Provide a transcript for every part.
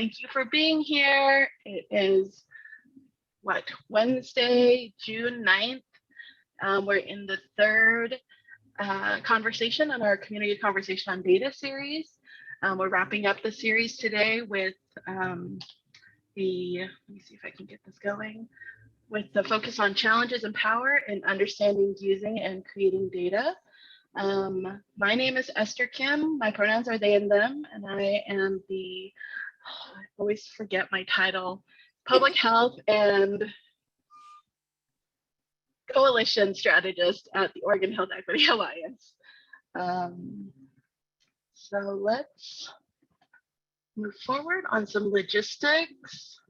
Thank you for being here. It is, Wednesday, June 9th. We're in the third conversation on our Community Conversation on Data series. We're wrapping up the series today with let me see if I can get this going, with the focus on challenges and power in understanding, using, and creating data. My name is Esther Kim. My pronouns are they and them, and I am the, I always forget my title, Public Health and Coalition Strategist at the Oregon Health Equity Alliance. So let's move forward on some logistics.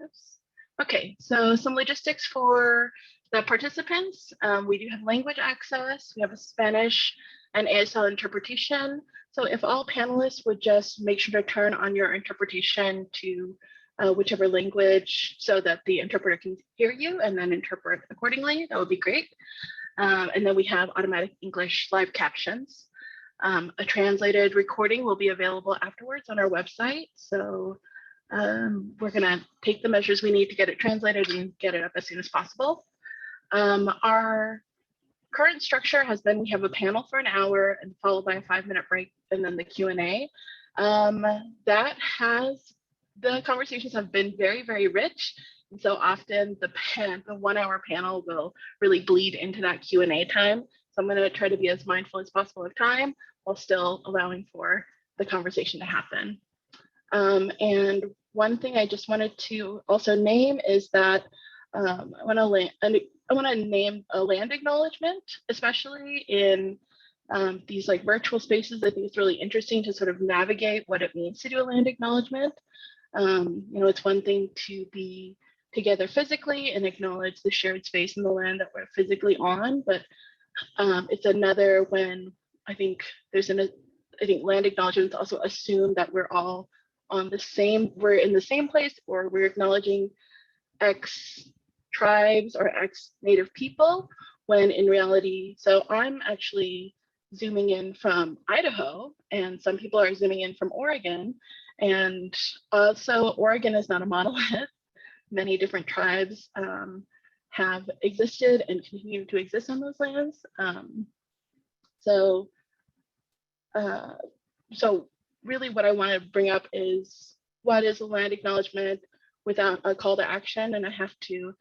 Oops. Okay, so some logistics for the participants. We do have language access. We have a Spanish and ASL interpretation. So if all panelists would just make sure to turn on your interpretation to whichever language so that the interpreter can hear you and then interpret accordingly, that would be great. And then we have automatic English live captions. A translated recording will be available afterwards on our website. So we're gonna take the measures we need to get it translated and get it up as soon as possible. Our current structure has been, we have a panel for an hour and followed by a 5-minute break and then the Q&A. The conversations have been very, very rich. And so often the 1-hour panel will really bleed into that Q&A time. So I'm gonna try to be as mindful as possible of time while still allowing for the conversation to happen. And one thing I just wanted to also name is that I want to name a land acknowledgement, especially in these like virtual spaces. I think it's really interesting to sort of navigate what it means to do a land acknowledgement. It's one thing to be together physically and acknowledge the shared space in the land that we're physically on, but it's another when I think land acknowledgements also assume that we're all we're in the same place, or we're acknowledging X tribes or X Native people, when in reality, so I'm actually zooming in from Idaho, and some people are zooming in from Oregon. And so Oregon is not a monolith. Many different tribes have existed and continue to exist on those lands. So really what I want to bring up is, what is a land acknowledgement without a call to action? And I have to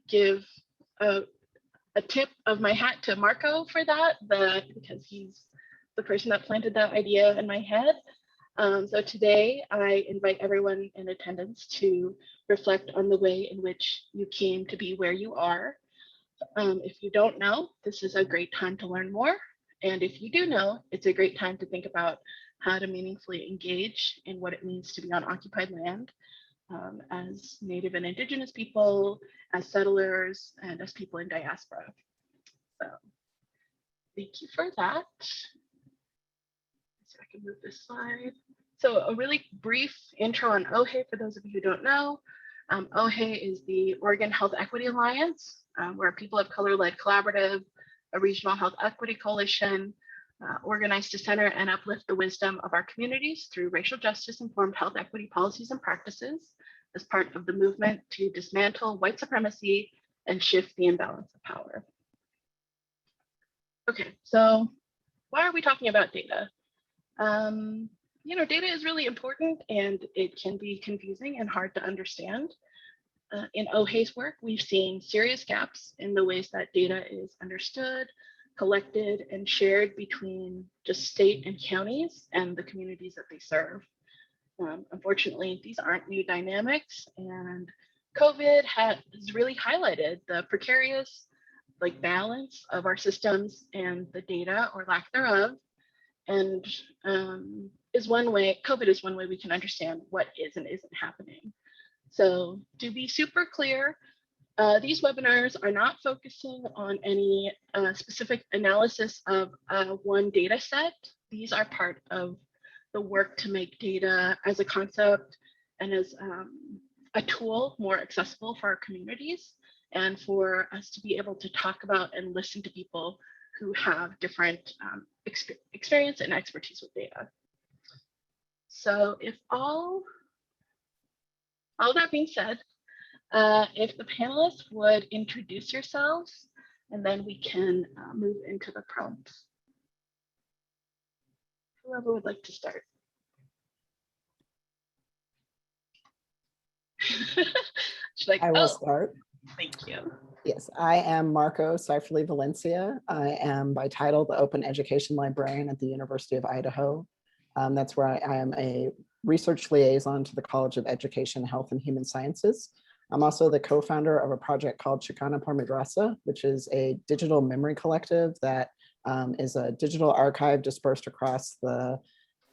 give a tip of my hat to Marco for that, because he's the person that planted that idea in my head. So today I invite everyone in attendance to reflect on the way in which you came to be where you are. If you don't know, this is a great time to learn more. And if you do know, it's a great time to think about how to meaningfully engage in what it means to be on occupied land as Native and Indigenous people, as settlers, and as people in diaspora. So thank you for that. So I can move this slide. So a really brief intro on OHEA for those of you who don't know. OHEA is the Oregon Health Equity Alliance. We're a people of color-led collaborative, a regional health equity coalition, organized to center and uplift the wisdom of our communities through racial justice-informed health equity policies and practices as part of the movement to dismantle white supremacy and shift the imbalance of power. Okay, so why are we talking about data? Data is really important, and it can be confusing and hard to understand. In OHEA's work, we've seen serious gaps in the ways that data is understood, collected, and shared between just state and counties and the communities that they serve. Unfortunately, these aren't new dynamics, and COVID has really highlighted the precarious balance of our systems and the data, or lack thereof, and COVID is one way we can understand what is and isn't happening. So to be super clear, these webinars are not focusing on any specific analysis of one data set. These are part of the work to make data as a concept and as a tool more accessible for our communities, and for us to be able to talk about and listen to people who have different experience and expertise with data. So if all that being said, if the panelists would introduce yourselves, and then we can move into the prompts. Whoever would like to start. I will start. Thank you. Yes, I am Marco Seiferle-Valencia. I am by title the Open Education Librarian at the University of Idaho. That's where I am a research liaison to the College of Education, Health, and Human Sciences. I'm also the co-founder of a project called Chicana Por Mi Raza, which is a digital memory collective that is a digital archive dispersed across the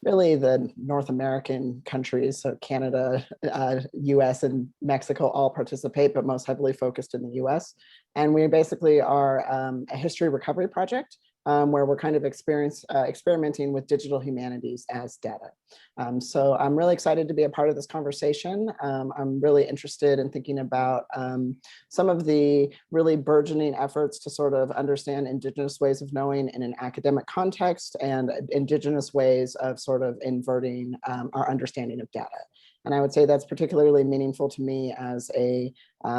North American countries. So Canada, US, and Mexico all participate, but most heavily focused in the US. And we basically are a history recovery project where we're kind of experimenting with digital humanities as data. So I'm really excited to be a part of this conversation. I'm really interested in thinking about some of the really burgeoning efforts to sort of understand Indigenous ways of knowing in an academic context and Indigenous ways of sort of inverting our understanding of data. And I would say that's particularly meaningful to me as a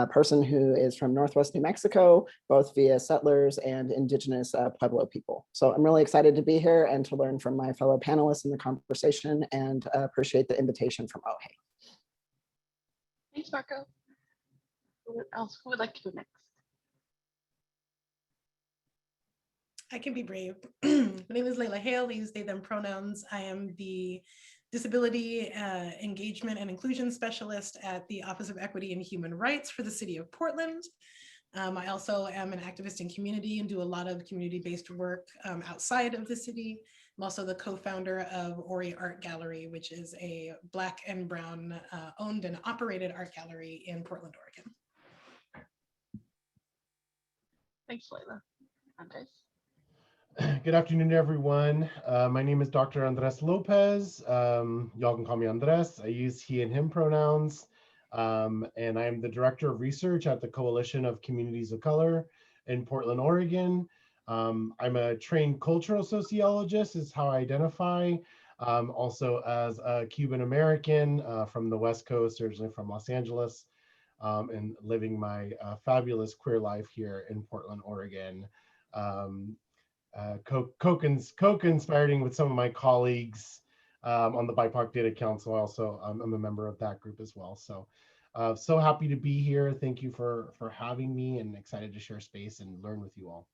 person who is from Northwest New Mexico, both via settlers and Indigenous Pueblo people. So I'm really excited to be here and to learn from my fellow panelists in the conversation, and appreciate the invitation from OHEA. Thanks, Marco. Who else? Who would like to go next? I can be brave. My name is Leila Haile. I use they, them pronouns. I am the Disability Engagement and Inclusion Specialist at the Office of Equity and Human Rights for the City of Portland. I also am an activist in community and do a lot of community-based work outside of the city. I'm also the co-founder of Ori Art Gallery, which is a Black and Brown owned and operated art gallery in Portland, Oregon. Thanks, Leila. Andres. Good afternoon, everyone. My name is Dr. Andres Lopez. Y'all can call me Andres. I use he and him pronouns. And I am the Director of Research at the Coalition of Communities of Color in Portland, Oregon. I'm a trained cultural sociologist is how I identify. Also as a Cuban American from the West Coast, originally from Los Angeles, and living my fabulous queer life here in Portland, Oregon. Co-conspiring with some of my colleagues on the BIPOC Data Council. Also, I'm a member of that group as well. So, so happy to be here. Thank you for having me, and excited to share space and learn with you all.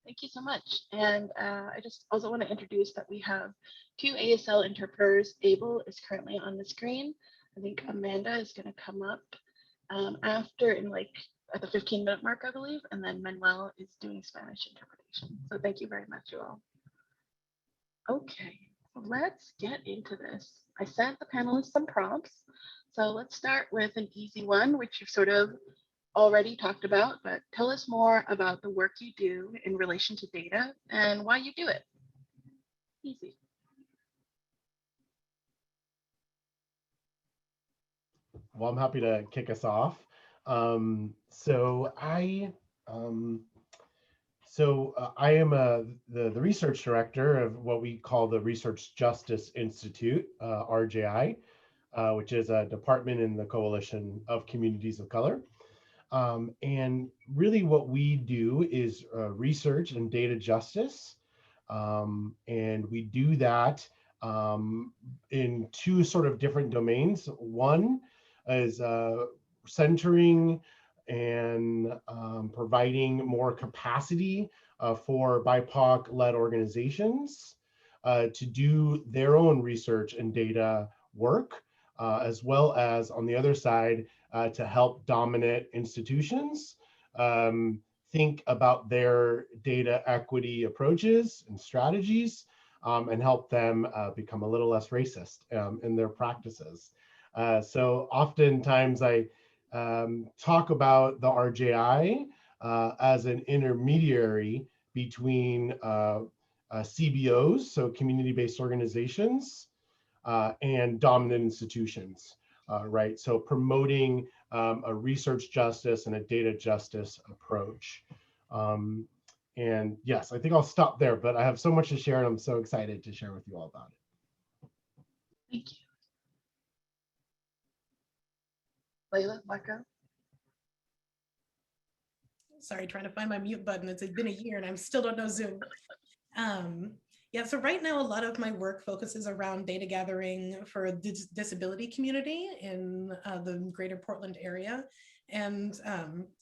Thank you so much. And I just also want to introduce that we have two ASL interpreters. Abel is currently on the screen. I think Amanda is going to come up after in like at the 15-minute mark, I believe, and then Manuel is doing Spanish interpretation. So thank you very much, you all. Okay, so let's get into this. I sent the panelists some prompts. So let's start with an easy one, which you've sort of already talked about, but tell us more about the work you do in relation to data and why you do it. Easy. Well, I'm happy to kick us off. So I am the research director of what we call the Research Justice Institute, RJI, which is a department in the Coalition of Communities of Color. And really what we do is research and data justice. And we do that in two sort of different domains. One is centering and providing more capacity for BIPOC-led organizations to do their own research and data work, as well as on the other side, to help dominant institutions think about their data equity approaches and strategies, and help them become a little less racist in their practices. So oftentimes I talk about the RJI as an intermediary between CBOs, so community-based organizations, and dominant institutions, right? So promoting a research justice and a data justice approach. And yes, I think I'll stop there, but I have so much to share and I'm so excited to share with you all about it. Thank you. Leila, Marco? Sorry, trying to find my mute button. It's been a year and I still don't know Zoom. Yeah, so right now a lot of my work focuses around data gathering for the disability community in the greater Portland area. And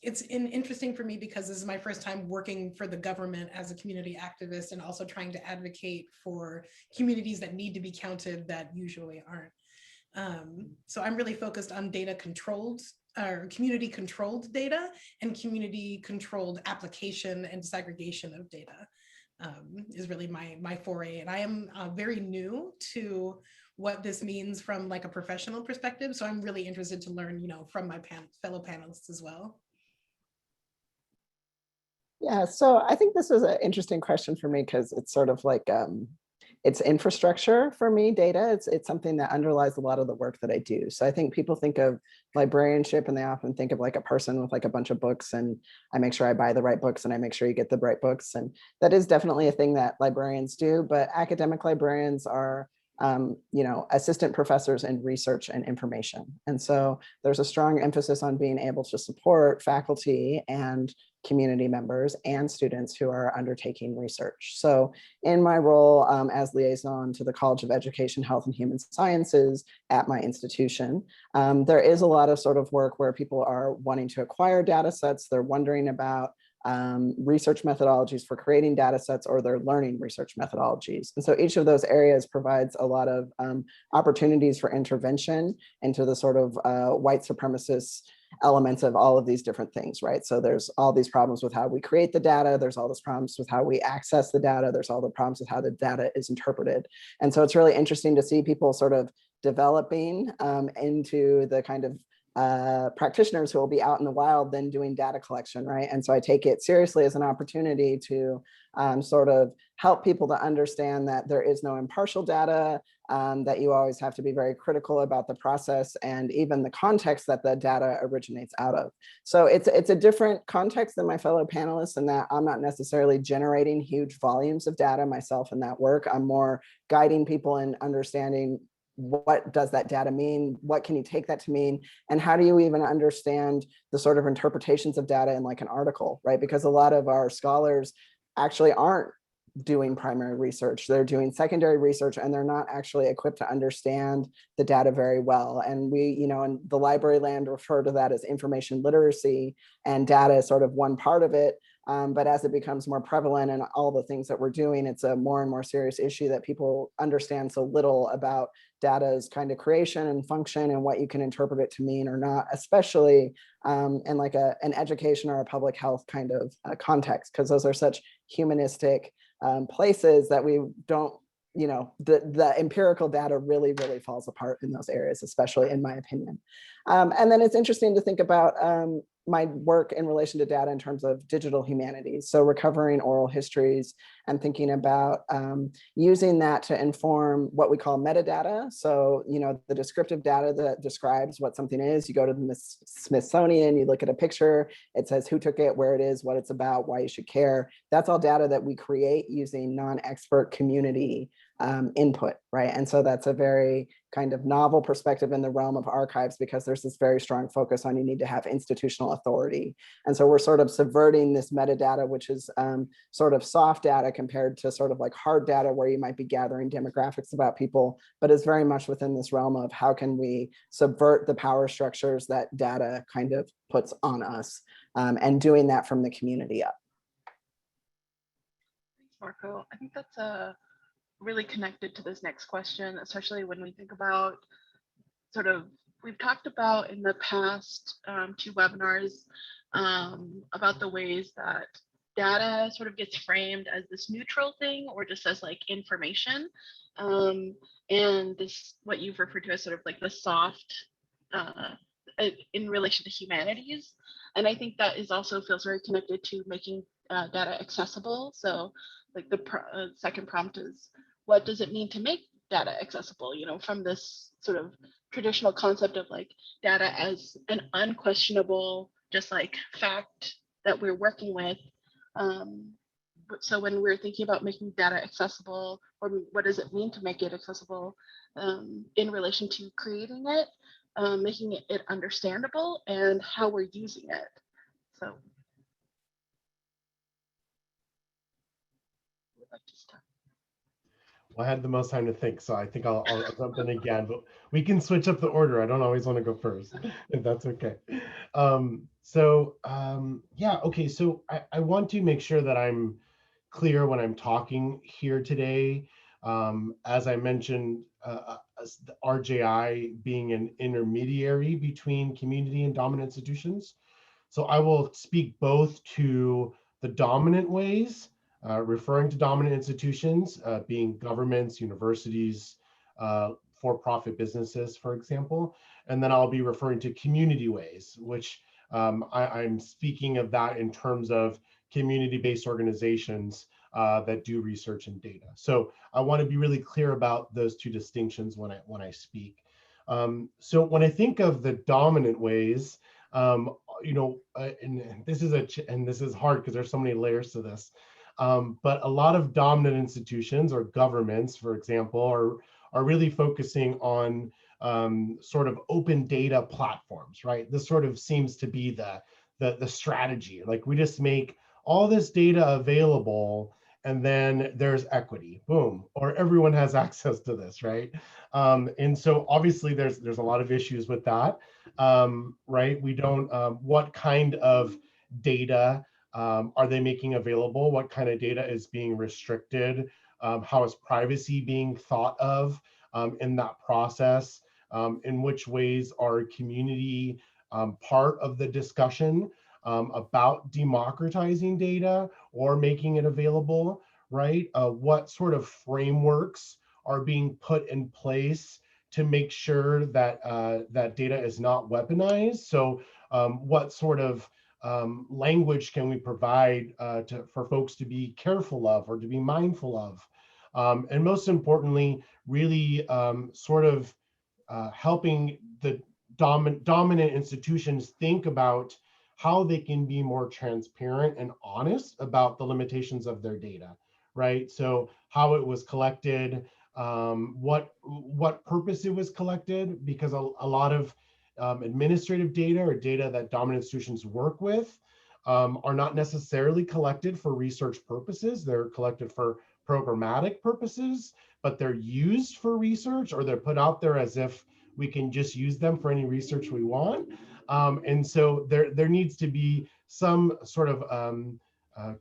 it's interesting for me because this is my first time working for the government as a community activist and also trying to advocate for communities that need to be counted that usually aren't. So I'm really focused on data controlled or community controlled data and community controlled application and disaggregation of data is really my foray. And I am very new to what this means from like a professional perspective. So I'm really interested to learn, from my fellow panelists as well. Yeah, so I think this is an interesting question for me because it's sort of like it's infrastructure for me, data. It's something that underlies a lot of the work that I do. So I think people think of librarianship and they often think of like a person with like a bunch of books and I make sure I buy the right books and I make sure you get the right books. And that is definitely a thing that librarians do, but academic librarians are assistant professors in research and information. And so there's a strong emphasis on being able to support faculty and community members and students who are undertaking research. So in my role as liaison to the College of Education, Health and Human Sciences at my institution, there is a lot of sort of work where people are wanting to acquire data sets. They're wondering about research methodologies for creating data sets, or they're learning research methodologies. And so each of those areas provides a lot of opportunities for intervention into the sort of white supremacist elements of all of these different things, right? So there's all these problems with how we create the data. There's all these problems with how we access the data. There's all the problems with how the data is interpreted. And so it's really interesting to see people sort of developing into the kind of practitioners who will be out in the wild then doing data collection, right? And so I take it seriously as an opportunity to sort of help people to understand that there is no impartial data, that you always have to be very critical about the process and even the context that the data originates out of. So it's a different context than my fellow panelists in that I'm not necessarily generating huge volumes of data myself in that work. I'm more guiding people in understanding what does that data mean? What can you take that to mean? And how do you even understand the sort of interpretations of data in like an article, right? Because a lot of our scholars actually aren't doing primary research. They're doing secondary research and they're not actually equipped to understand the data very well. And we, in the library land refer to that as information literacy, and data is sort of one part of it. But as it becomes more prevalent in all the things that we're doing, it's a more and more serious issue that people understand so little about data's kind of creation and function and what you can interpret it to mean or not, especially in like an education or a public health kind of context, because those are such humanistic places that we don't, the empirical data really falls apart in those areas, especially in my opinion. And then it's interesting to think about my work in relation to data in terms of digital humanities. So recovering oral histories and thinking about using that to inform what we call metadata. So, the descriptive data that describes what something is. You go to the Smithsonian, you look at a picture, it says who took it, where it is, what it's about, why you should care. That's all data that we create using non-expert community input, right? And so that's a very kind of novel perspective in the realm of archives, because there's this very strong focus on you need to have institutional authority. And so we're sort of subverting this metadata, which is sort of soft data compared to sort of like hard data where you might be gathering demographics about people, but is very much within this realm of how can we subvert the power structures that data kind of puts on us, and doing that from the community up. Thanks, Marco. I think that's really connected to this next question, especially when we think about we've talked about in the past 2 webinars about the ways that data sort of gets framed as this neutral thing or just as like information. And this, what you've referred to as sort of like the soft in relation to humanities. And I think that is also feels very connected to making data accessible. So like the second prompt is, what does it mean to make data accessible, from this sort of traditional concept of like data as an unquestionable, just like fact that we're working with, so when we're thinking about making data accessible, or what does it mean to make it accessible in relation to creating it, making it understandable, and how we're using it. So would like to start. Well, I had the most time to think, so I think I'll jump in again, but we can switch up the order. I don't always want to go first, if that's okay. Yeah, okay, so I want to make sure that I'm clear when I'm talking here today. As I mentioned, as the RJI being an intermediary between community and dominant institutions. So I will speak both to the dominant ways, referring to dominant institutions, being governments, universities, for-profit businesses, for example. And then I'll be referring to community ways, which I'm speaking of that in terms of community-based organizations that do research and data. So I want to be really clear about those two distinctions when I speak. So when I think of the dominant ways, and this is hard because there's so many layers to this. But a lot of dominant institutions or governments, for example, are really focusing on sort of open data platforms, right? This sort of seems to be the strategy. Like, we just make all this data available, and then there's equity, boom, or everyone has access to this, right? And so obviously there's a lot of issues with that, right? We don't, what kind of data are they making available? What kind of data is being restricted? How is privacy being thought of in that process? In which ways are community part of the discussion about democratizing data or making it available, right? What sort of frameworks are being put in place to make sure that that data is not weaponized? So what sort of language can we provide for folks to be careful of or to be mindful of? And most importantly, really sort of helping the dominant institutions think about how they can be more transparent and honest about the limitations of their data, right? So how it was collected, what purpose it was collected, because a lot of administrative data or data that dominant institutions work with are not necessarily collected for research purposes. They're collected for programmatic purposes, but they're used for research, or they're put out there as if we can just use them for any research we want. And so there needs to be some sort of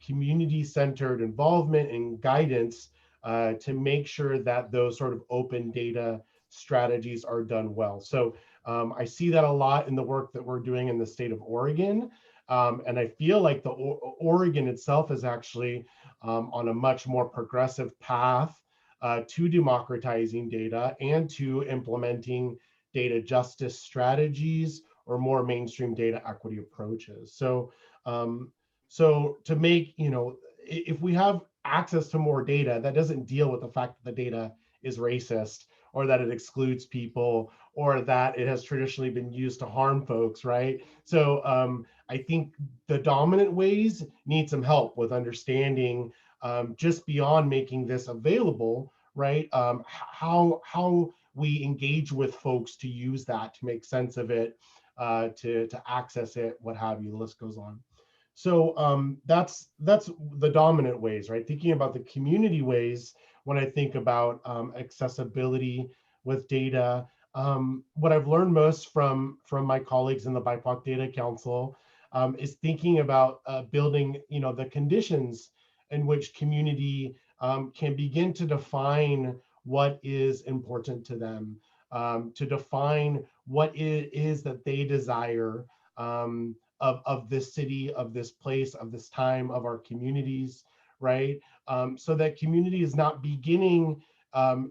community-centered involvement and guidance to make sure that those sort of open data strategies are done well. So I see that a lot in the work that we're doing in the state of Oregon. And I feel like Oregon itself is actually on a much more progressive path to democratizing data and to implementing data justice strategies or more mainstream data equity approaches. So, so to make, if we have access to more data, that doesn't deal with the fact that the data is racist, or that it excludes people, or that it has traditionally been used to harm folks, right? So I think the dominant ways need some help with understanding just beyond making this available, right? How we engage with folks to use that, to make sense of it, to access it, what have you, the list goes on. So that's the dominant ways, right? Thinking about the community ways, when I think about accessibility with data, what I've learned most from my colleagues in the BIPOC Data Council is thinking about building, the conditions in which community can begin to define what is important to them, to define what it is that they desire of this city, of this place, of this time, of our communities, right? So that community is not beginning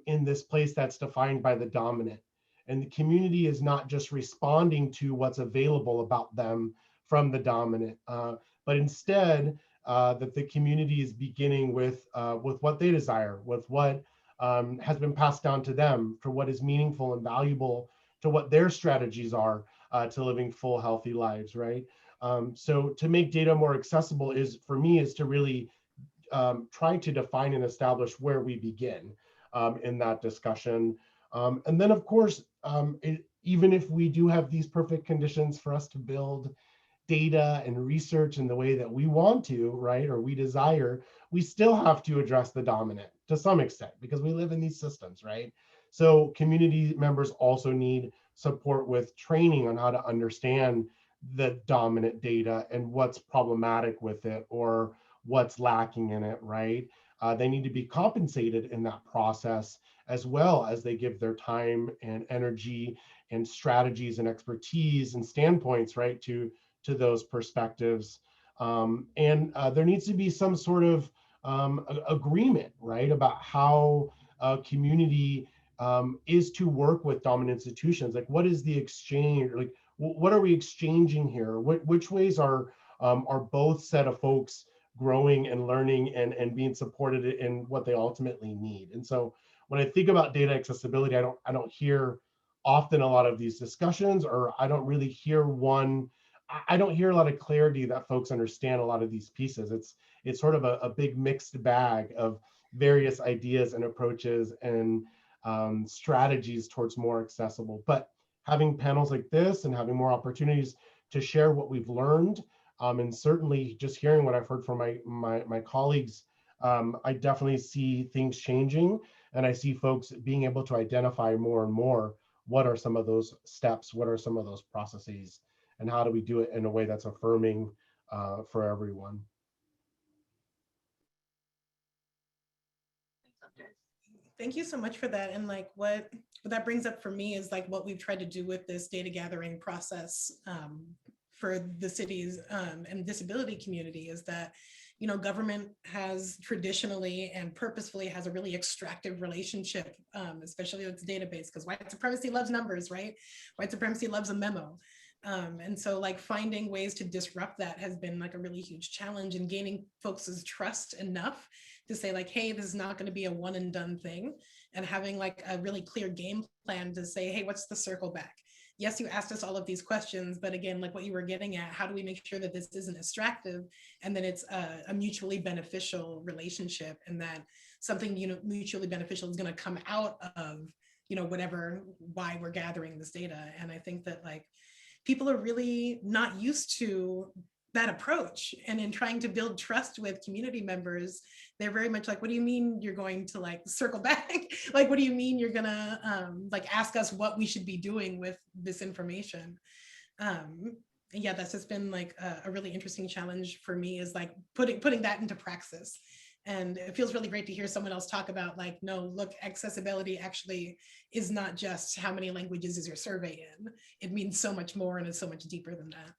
in this place that's defined by the dominant. And the community is not just responding to what's available about them from the dominant, but instead that the community is beginning with what they desire, with what has been passed down to them, for what is meaningful and valuable to what their strategies are to living full, healthy lives, right? So to make data more accessible is, for me, is to really try to define and establish where we begin in that discussion. And then, of course, even if we do have these perfect conditions for us to build data and research in the way that we want to, right, or we desire, we still have to address the dominant to some extent because we live in these systems, right? So community members also need support with training on how to understand the dominant data and what's problematic with it or what's lacking in it, right? They need to be compensated in that process as well as they give their time and energy and strategies and expertise and standpoints, right, to those perspectives. And there needs to be some sort of agreement, right, about how a community is to work with dominant institutions. Like, what is the exchange? Like, what are we exchanging here? Which ways are both set of folks growing and learning and being supported in what they ultimately need? And so when I think about data accessibility, I don't hear often a lot of these discussions, or I don't really hear I don't hear a lot of clarity that folks understand a lot of these pieces. It's sort of a big mixed bag of various ideas and approaches and strategies towards more accessible. But having panels like this and having more opportunities to share what we've learned, and certainly just hearing what I've heard from my colleagues, I definitely see things changing, and I see folks being able to identify more and more what are some of those steps, what are some of those processes, and how do we do it in a way that's affirming for everyone. Thank you so much for that. And like what that brings up for me is like what we've tried to do with this data gathering process for the cities and disability community is that, you know, government has traditionally and purposefully has a really extractive relationship, especially with its database, because white supremacy loves numbers, right? White supremacy loves a memo. And so like finding ways to disrupt that has been like a really huge challenge, and gaining folks' trust enough to say like, hey, this is not going to be a one and done thing, and having like a really clear game plan to say, hey, what's the circle back? Yes, you asked us all of these questions, but again, like what you were getting at, how do we make sure that this isn't extractive and that it's a mutually beneficial relationship, and that something, you know, mutually beneficial is going to come out of, you know, why we're gathering this data. And I think that like people are really not used to that approach, and in trying to build trust with community members, they're very much like, what do you mean you're going to like circle back? Like, what do you mean you're gonna like ask us what we should be doing with this information? Yeah, that's just been like a really interesting challenge for me, is like putting that into praxis. And it feels really great to hear someone else talk about like, no, look, accessibility actually is not just how many languages is your survey in. It means so much more and is so much deeper than that.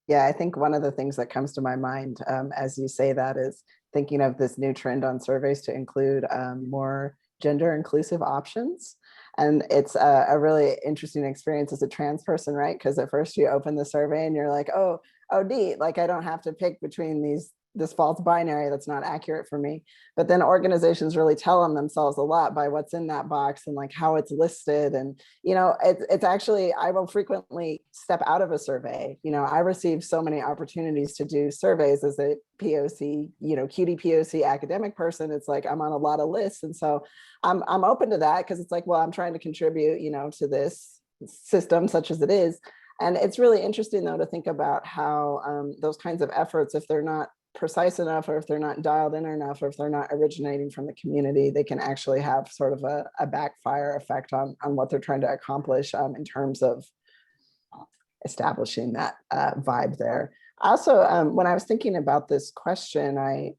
Yeah, I think one of the things that comes to my mind as you say that is thinking of this new trend on surveys to include more gender inclusive options. And it's a really interesting experience as a trans person, right? Because at first you open the survey and you're like, oh, neat, like I don't have to pick between this false binary that's not accurate for me. But then organizations really tell on themselves a lot by what's in that box and like how it's listed. And, you know, it's actually, I will frequently step out of a survey. You know, I receive so many opportunities to do surveys as a POC, you know, cutie POC academic person. It's like, I'm on a lot of lists. And so I'm open to that, because it's like, well, I'm trying to contribute, you know, to this system such as it is. And it's really interesting though, to think about how those kinds of efforts, if they're not precise enough, or if they're not dialed in enough, or if they're not originating from the community, they can actually have sort of a backfire effect on what they're trying to accomplish in terms of establishing that vibe there. Also, when I was thinking about this question, I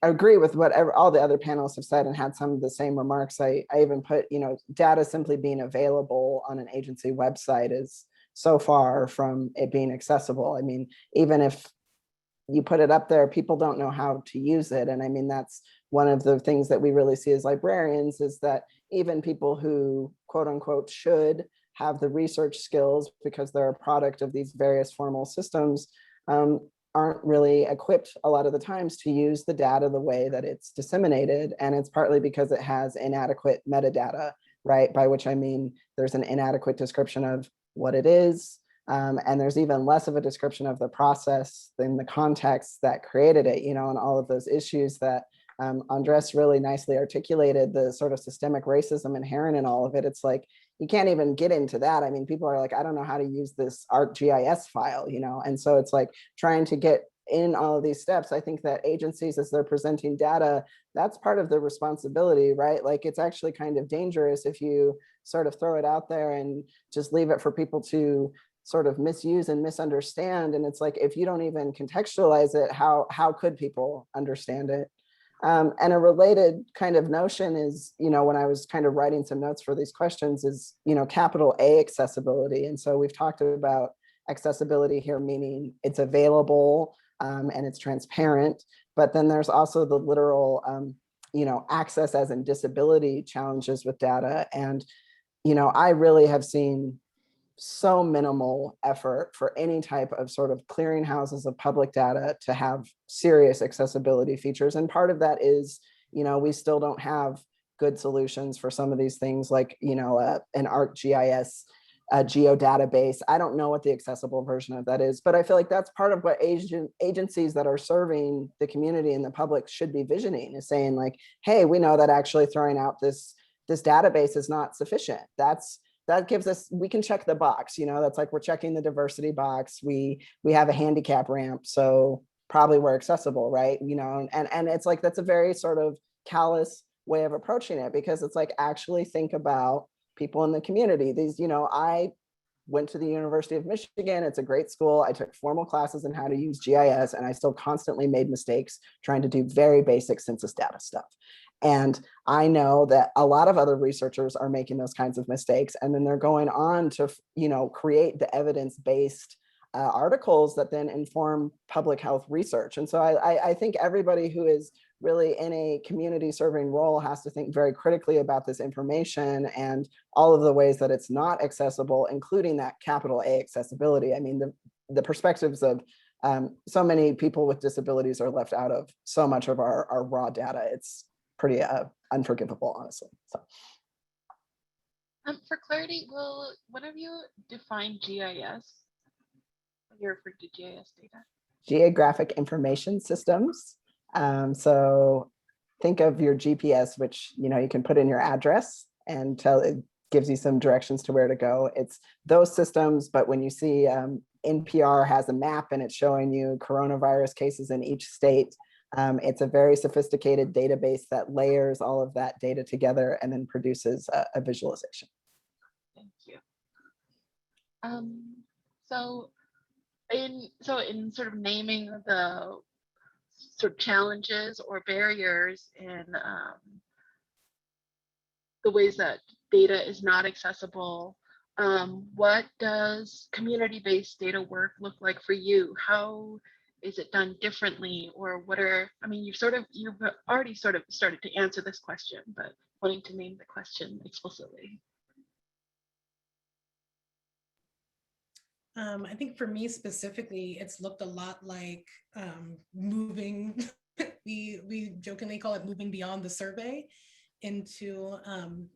agree with whatever all the other panelists have said and had some of the same remarks. I even put, you know, data simply being available on an agency website is so far from it being accessible. I mean, even if you put it up there, people don't know how to use it. And I mean, that's one of the things that we really see as librarians, is that even people who quote unquote should have the research skills because they're a product of these various formal systems aren't really equipped a lot of the times to use the data the way that it's disseminated. And it's partly because it has inadequate metadata, right? By which I mean there's an inadequate description of what it is, And there's even less of a description of the process than the context that created it, you know, and all of those issues that Andres really nicely articulated, the sort of systemic racism inherent in all of it. It's like, you can't even get into that. I mean, people are like, I don't know how to use this ArcGIS file, you know? And so it's like trying to get in all of these steps. I think that agencies, as they're presenting data, that's part of the responsibility, right? Like, it's actually kind of dangerous if you sort of throw it out there and just leave it for people to sort of misuse and misunderstand. And it's like, if you don't even contextualize it, how could people understand it? And a related kind of notion is, you know, when I was kind of writing some notes for these questions is, you know, capital A accessibility. And so we've talked about accessibility here, meaning it's available and it's transparent, but then there's also the literal, you know, access as in disability challenges with data. And, you know, I really have seen so minimal effort for any type of sort of clearinghouses of public data to have serious accessibility features. And part of that is, you know, we still don't have good solutions for some of these things, like, you know, an ArcGIS geodatabase. I don't know what the accessible version of that is, but I feel like that's part of what agencies that are serving the community and the public should be visioning, is saying like, hey, we know that actually throwing out this database is not sufficient. That gives us, we can check the box, you know, that's like, we're checking the diversity box. We have a handicap ramp, so probably we're accessible, right? You know, and it's like, that's a very sort of callous way of approaching it, because it's like, actually think about people in the community. These, you know, I went to the University of Michigan. It's a great school. I took formal classes in how to use GIS, and I still constantly made mistakes trying to do very basic census data stuff. And I know that a lot of other researchers are making those kinds of mistakes, and then they're going on to, you know, create the evidence-based articles that then inform public health research. And so I think everybody who is really in a community serving role has to think very critically about this information and all of the ways that it's not accessible, including that capital A accessibility. I mean, the perspectives of so many people with disabilities are left out of so much of our raw data. It's pretty unforgivable, honestly. So. For clarity, will one of you define GIS? You referred to GIS data. Geographic Information Systems. So think of your GPS, which, you know, you can put in your address and it gives you some directions to where to go. It's those systems, but when you see NPR has a map and it's showing you coronavirus cases in each state, it's a very sophisticated database that layers all of that data together and then produces a visualization. Thank you. So in sort of naming the sort of challenges or barriers in the ways that data is not accessible, what does community-based data work look like for you? How is it done differently, or what are, I mean, you've already sort of started to answer this question, but wanting to name the question explicitly. I think for me specifically, it's looked a lot like moving, we jokingly call it moving beyond the survey into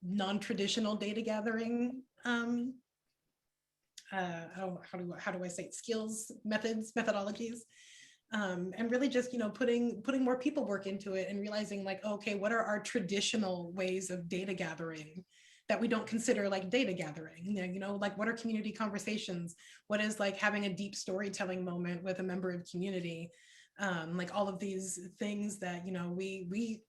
non-traditional data gathering, how do I say it? Skills, methodologies. And really just, you know, putting more people work into it and realizing like, okay, what are our traditional ways of data gathering that we don't consider like data gathering? You know, like what are community conversations? What is like having a deep storytelling moment with a member of community? Like all of these things that, you know, we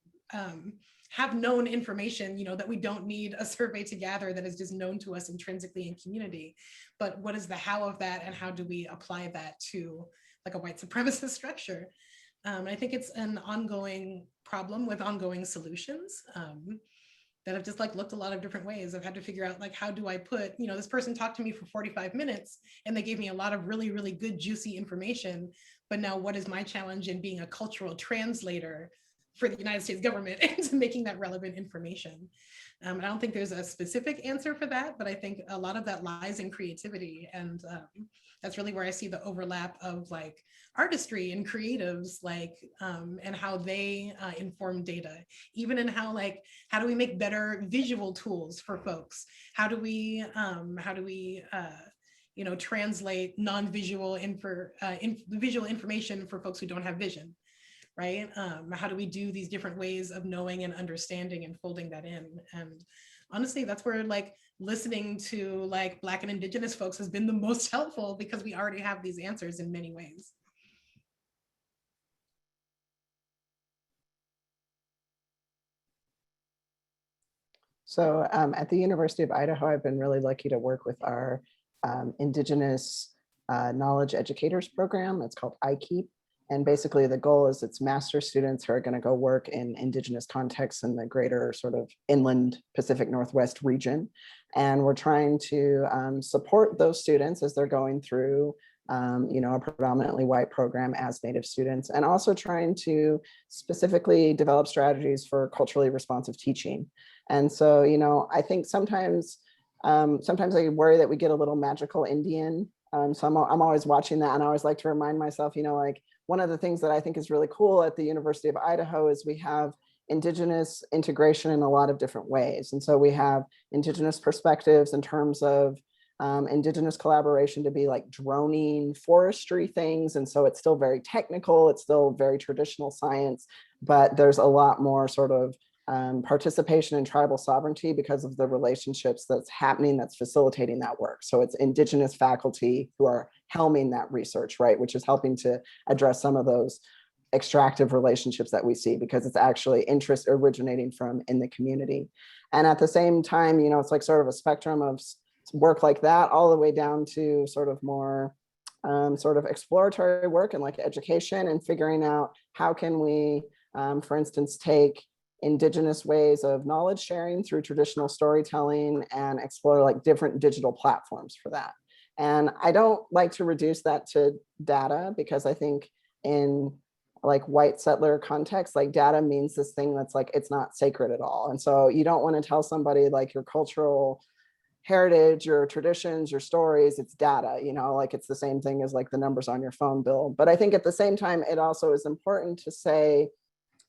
have known information, you know, that we don't need a survey to gather, that is just known to us intrinsically in community. But what is the how of that, and how do we apply that to like a white supremacist structure? I think it's an ongoing problem with ongoing solutions that have just like looked a lot of different ways. I've had to figure out like, how do I put, you know, this person talked to me for 45 minutes and they gave me a lot of really, really good, juicy information. But now what is my challenge in being a cultural translator for the United States government into making that relevant information? I don't think there's a specific answer for that, but I think a lot of that lies in creativity. And that's really where I see the overlap of like artistry and creatives, like, and how they inform data, even in how do we make better visual tools for folks? How do we translate non-visual visual information for folks who don't have vision, right? How do we do these different ways of knowing and understanding and folding that in? And honestly, that's where like listening to like Black and Indigenous folks has been the most helpful, because we already have these answers in many ways. So at the University of Idaho, I've been really lucky to work with our Indigenous Knowledge Educators program. It's called IKEEP. And basically the goal is it's master students who are going to go work in Indigenous contexts in the greater sort of inland Pacific Northwest region. And we're trying to support those students as they're going through a predominantly white program as Native students, and also trying to specifically develop strategies for culturally responsive teaching. And so, I think sometimes I worry that we get a little magical Indian. So I'm always watching that, and I always like to remind myself, like one of the things that I think is really cool at the University of Idaho is we have Indigenous integration in a lot of different ways. And so we have Indigenous perspectives in terms of Indigenous collaboration to be like droning forestry things. And so it's still very technical, it's still very traditional science, but there's a lot more sort of participation in tribal sovereignty because of the relationships that's happening, that's facilitating that work. So it's Indigenous faculty who are helming that research, right? Which is helping to address some of those extractive relationships that we see, because it's actually interest originating from in the community. And at the same time, it's like sort of a spectrum of work like that, all the way down to sort of more sort of exploratory work and like education, and figuring out how can we, for instance, take Indigenous ways of knowledge sharing through traditional storytelling and explore like different digital platforms for that. And I don't like to reduce that to data, because I think in like white settler context, like data means this thing that's like, it's not sacred at all. And so you don't want to tell somebody like your cultural heritage, your traditions, your stories, it's data, like it's the same thing as like the numbers on your phone bill. But I think at the same time, it also is important to say,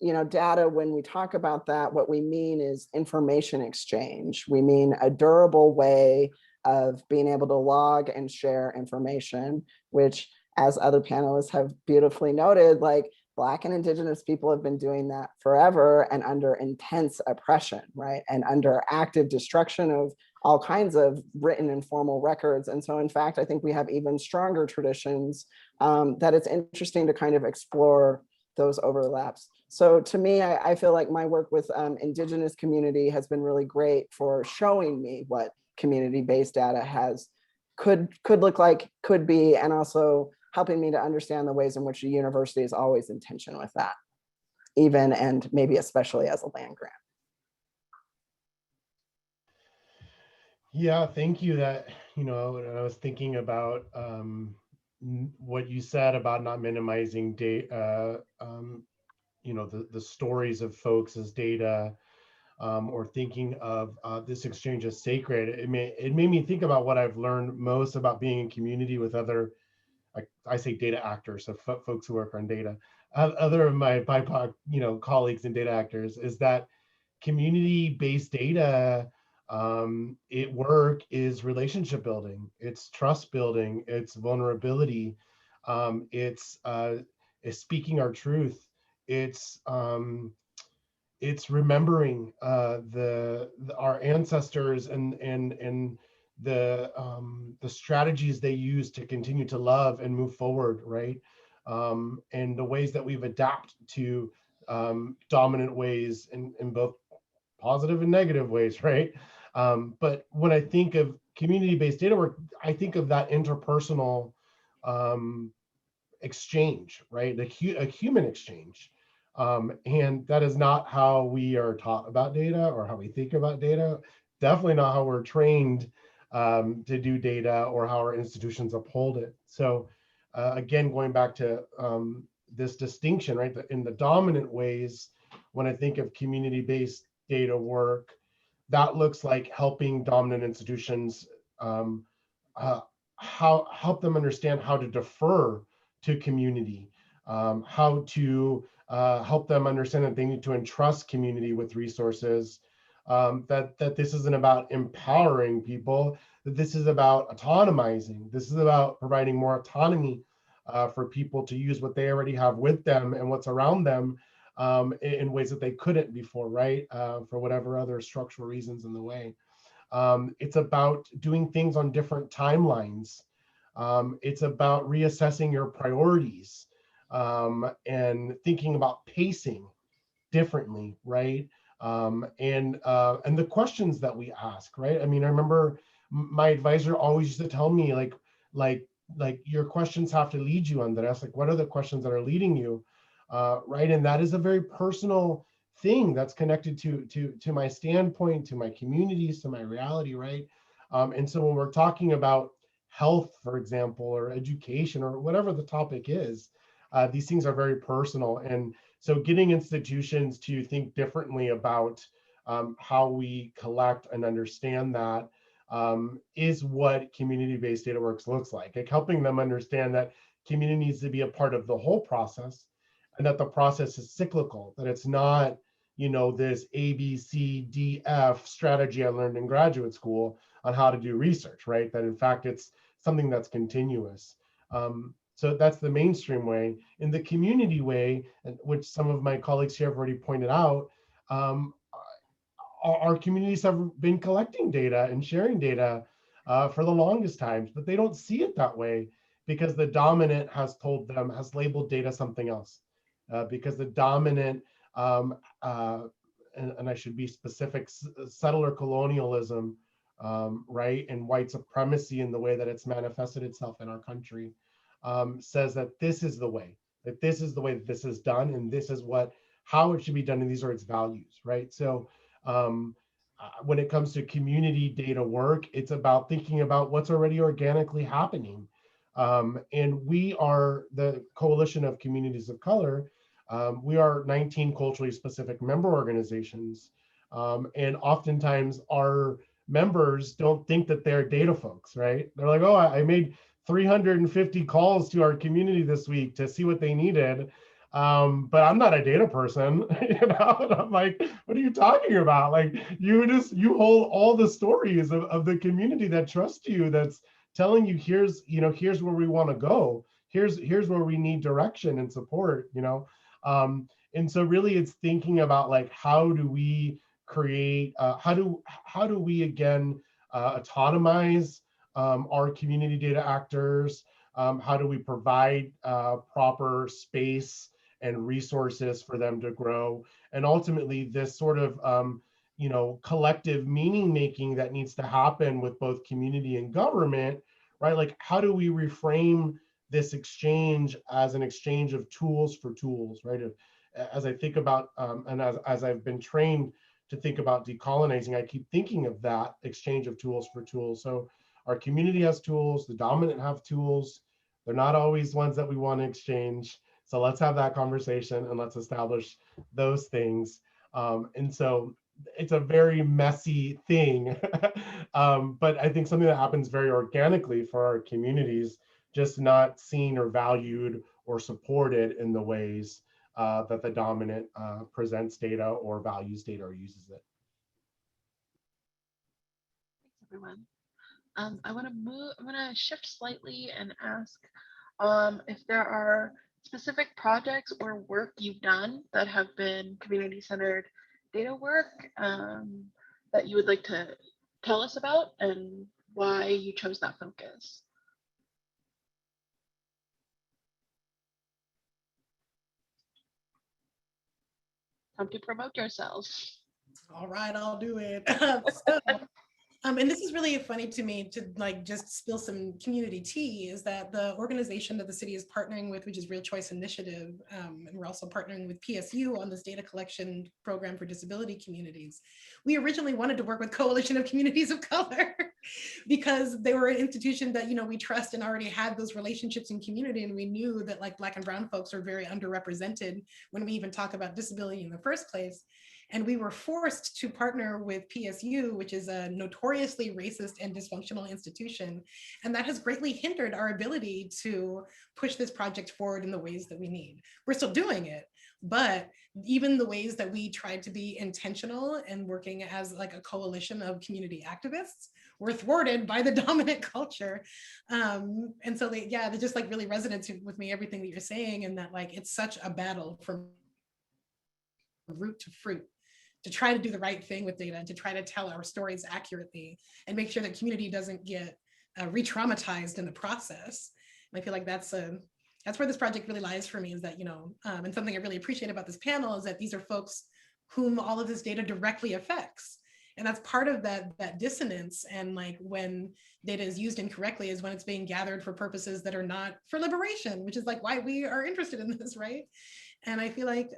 data, when we talk about that, what we mean is information exchange. We mean a durable way of being able to log and share information, which, as other panelists have beautifully noted, like Black and Indigenous people have been doing that forever and under intense oppression, right? And under active destruction of all kinds of written and formal records. And so in fact, I think we have even stronger traditions that it's interesting to kind of explore those overlaps. So to me, I feel like my work with Indigenous community has been really great for showing me what community-based data could look like, could be, and also helping me to understand the ways in which the university is always in tension with that, even and maybe especially as a land grant. Yeah, thank you. That, I was thinking about what you said about not minimizing data, the stories of folks as data, or thinking of this exchange as sacred. It made me think about what I've learned most about being in community with other, I say data actors, so folks who work on data, other of my BIPOC, colleagues and data actors, is that community-based data, work is relationship building, it's trust building, it's vulnerability, it's speaking our truth, it's remembering our ancestors and the strategies they use to continue to love and move forward, right? And the ways that we've adapted to dominant ways in both positive and negative ways, right? But when I think of community-based data work, I think of that interpersonal exchange, right? A human exchange. And that is not how we are taught about data or how we think about data. Definitely not how we're trained to do data or how our institutions uphold it. So again, going back to this distinction, right? In the dominant ways, when I think of community-based data work, that looks like helping dominant institutions help them understand how to defer to community, how to help them understand that they need to entrust community with resources, that this isn't about empowering people, that this is about autonomizing. This is about providing more autonomy for people to use what they already have with them and what's around them in ways that they couldn't before, right? For whatever other structural reasons in the way. It's about doing things on different timelines. It's about reassessing your priorities and thinking about pacing differently, right? And the questions that we ask, right? I mean, I remember my advisor always used to tell me, like your questions have to lead you, Andres. Like, what are the questions that are leading you, right? And that is a very personal thing that's connected to my standpoint, to my communities, to my reality, right? And so when we're talking about health, for example, or education, or whatever the topic is, these things are very personal. And so getting institutions to think differently about how we collect and understand that is what community-based data works looks like helping them understand that community needs to be a part of the whole process, and that the process is cyclical, that it's not, you know, this A, B, C, D, F strategy I learned in graduate school on how to do research, right? That in fact, it's something that's continuous. So that's the mainstream way. In the community way, which some of my colleagues here have already pointed out, our communities have been collecting data and sharing data for the longest times, but they don't see it that way because the dominant has told them, has labeled data something else. Because the dominant, and I should be specific, settler colonialism, right, and white supremacy in the way that it's manifested itself in our country, says that this is the way, that this is the way that this is done, and this is how it should be done, and these are its values, right? So when it comes to community data work, it's about thinking about what's already organically happening. And we are the Coalition of Communities of Color. We are 19 culturally specific member organizations. And oftentimes our members don't think that they're data folks, right? They're like, oh, I made 350 calls to our community this week to see what they needed. But I'm not a data person, you know. And I'm like, what are you talking about? Like, you hold all the stories of the community that trust you, that's telling you, here's where we want to go. Here's where we need direction and support, you know. And so really it's thinking about, like, how do we create, how do we again autonomize our community data actors? How do we provide proper space and resources for them to grow? And ultimately this sort of collective meaning making that needs to happen with both community and government, right? Like, how do we reframe this exchange as an exchange of tools for tools, right? As I think about, and as I've been trained to think about decolonizing, I keep thinking of that exchange of tools for tools. So our community has tools, the dominant have tools. They're not always ones that we want to exchange. So let's have that conversation and let's establish those things. And so it's a very messy thing, but I think something that happens very organically for our communities, just not seen or valued or supported in the ways that the dominant presents data or values data or uses it. Thanks, everyone. I want to shift slightly and ask if there are specific projects or work you've done that have been community-centered data work that you would like to tell us about and why you chose that focus. Time to promote yourselves. All right, I'll do it. And this is really funny to me to like just spill some community tea, is that the organization that the city is partnering with, which is Real Choice Initiative, and we're also partnering with PSU on this data collection program for disability communities. We originally wanted to work with Coalition of Communities of Color because they were an institution that, you know, we trust and already had those relationships in community. And we knew that like Black and Brown folks are very underrepresented when we even talk about disability in the first place. And we were forced to partner with PSU, which is a notoriously racist and dysfunctional institution. And that has greatly hindered our ability to push this project forward in the ways that we need. We're still doing it, But even the ways that we tried to be intentional and working as like a coalition of community activists were thwarted by the dominant culture. And so they just like really resonates with me, everything that you're saying, and that like it's such a battle from root to fruit to try to do the right thing with data and to try to tell our stories accurately and make sure that community doesn't get re-traumatized in the process. And I feel like that's where this project really lies for me, is that, and something I really appreciate about this panel is that these are folks whom all of this data directly affects. And that's part of that dissonance. And like when data is used incorrectly is when it's being gathered for purposes that are not for liberation, which is like why we are interested in this, right? And I feel like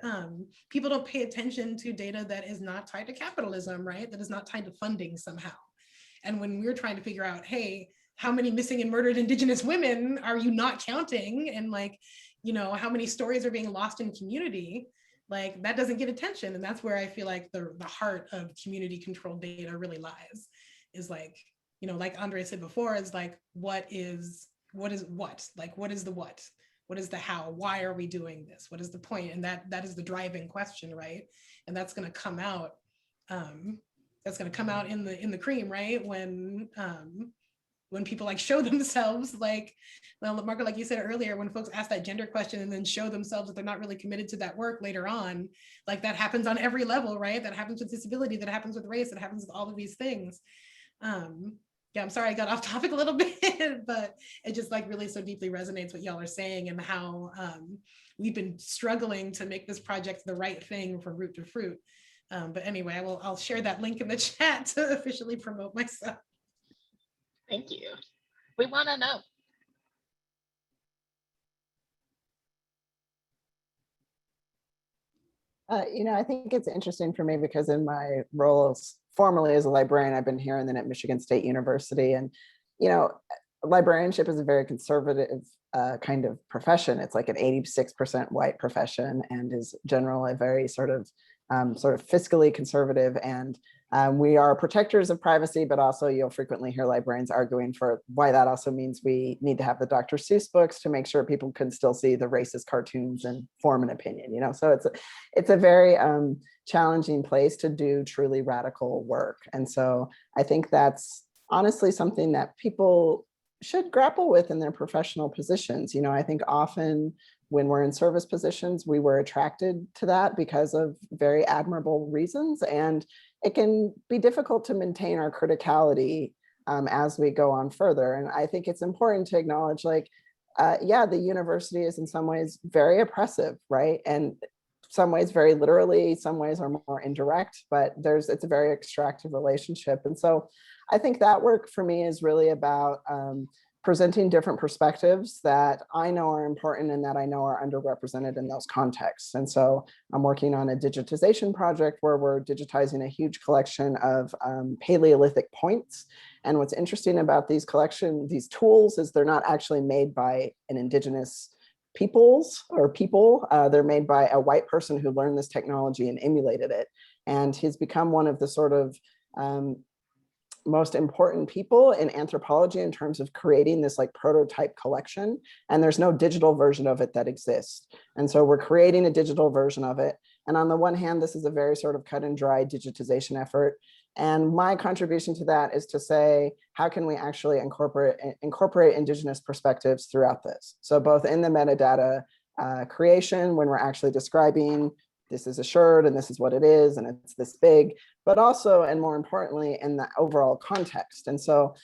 people don't pay attention to data that is not tied to capitalism, right? That is not tied to funding somehow. And when we're trying to figure out, hey, how many missing and murdered Indigenous women are you not counting? And like, how many stories are being lost in community? Like that doesn't get attention. And that's where I feel like the heart of community controlled data really lies, is like, like Andre said before, is like, what is what? Like, what is the what? What is the how? Why are we doing this? What is the point? And that is the driving question, right? And that's going to come out. That's going to come out in the cream, right? When people like show themselves, like, well, Marco, like you said earlier, when folks ask that gender question and then show themselves that they're not really committed to that work later on, like that happens on every level, right? That happens with disability, that happens with race, that happens with all of these things. Yeah, I'm sorry I got off topic a little bit, but it just like really so deeply resonates what y'all are saying, and how we've been struggling to make this project the right thing from root to fruit. But anyway, I'll share that link in the chat to officially promote myself. Thank you. We want to know. I think it's interesting for me because in my role formerly as a librarian, I've been here and then at Michigan State University. And, librarianship is a very conservative kind of profession. It's like an 86% white profession and is generally very sort of fiscally conservative. And we are protectors of privacy, but also you'll frequently hear librarians arguing for why that also means we need to have the Dr. Seuss books to make sure people can still see the racist cartoons and form an opinion, so it's a very challenging place to do truly radical work. And so I think that's honestly something that people should grapple with in their professional positions. I think often when we're in service positions, we were attracted to that because of very admirable reasons. And it can be difficult to maintain our criticality as we go on further. And I think it's important to acknowledge, like, the university is in some ways very oppressive, right? And some ways very literally, some ways are more indirect, but it's a very extractive relationship. And so I think that work for me is really about presenting different perspectives that I know are important and that I know are underrepresented in those contexts. And so I'm working on a digitization project where we're digitizing a huge collection of Paleolithic points. And what's interesting about these tools is they're not actually made by an Indigenous people. They're made by a white person who learned this technology and emulated it. And he's become one of the sort of most important people in anthropology in terms of creating this like prototype collection. And there's no digital version of it that exists. And so we're creating a digital version of it. And on the one hand, this is a very sort of cut and dry digitization effort. And my contribution to that is to say, how can we actually incorporate Indigenous perspectives throughout this? So both in the metadata creation, when we're actually describing this is a shirt and this is what it is and it's this big, but also, and more importantly, in the overall context. And so,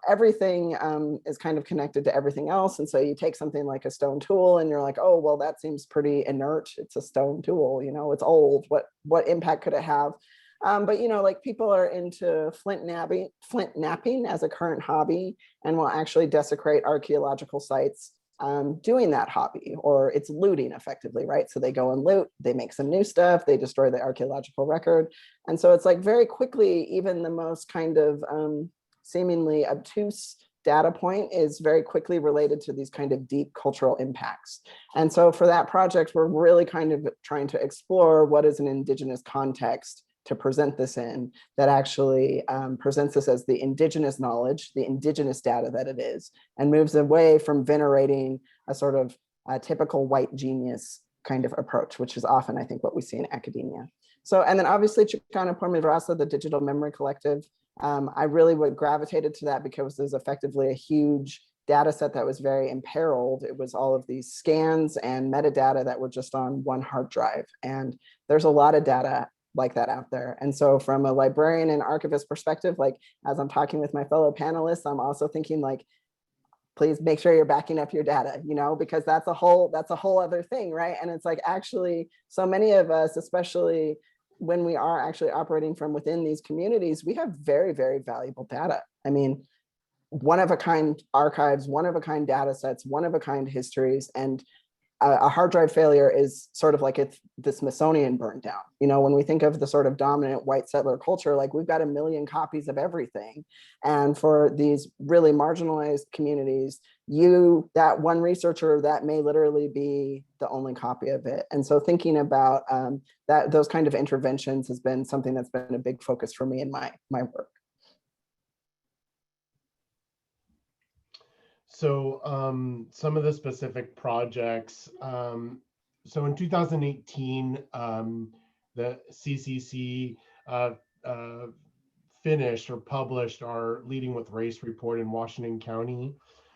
everything is kind of connected to everything else. And so you take something like a stone tool and you're like, oh, well, that seems pretty inert. It's a stone tool, it's old. What impact could it have? But like people are into flint napping as a current hobby and will actually desecrate archaeological sites doing that hobby, or it's looting effectively, right? So they go and loot, they make some new stuff, they destroy the archaeological record. And so it's like very quickly, even the most kind of seemingly obtuse data point is very quickly related to these kind of deep cultural impacts. And so for that project, we're really kind of trying to explore what is an Indigenous context to present this in that actually presents this as the Indigenous knowledge, the Indigenous data that it is, and moves away from venerating a sort of typical white genius kind of approach, which is often, I think, what we see in academia. So, and then obviously Chicana Por Mi Raza, the digital memory collective, I really would gravitated to that because there's effectively a huge data set that was very imperiled. It was all of these scans and metadata that were just on one hard drive. And there's a lot of data like that out there. And so from a librarian and archivist perspective, like as I'm talking with my fellow panelists, I'm also thinking like, please make sure you're backing up your data, you know, because that's a whole other thing, right? And it's like, actually, so many of us, especially when we are actually operating from within these communities, we have very, very valuable data. I mean, one-of-a-kind archives, one-of-a-kind data sets, one-of-a-kind histories, and a hard drive failure is sort of like it's the Smithsonian burned down. You know, when we think of the sort of dominant white settler culture, like we've got a million copies of everything. And for these really marginalized communities, that one researcher, that may literally be the only copy of it. And so thinking about those kind of interventions has been something that's been a big focus for me in my work. So some of the specific projects. So in 2018, the CCC finished or published our Leading with Race report in Washington County.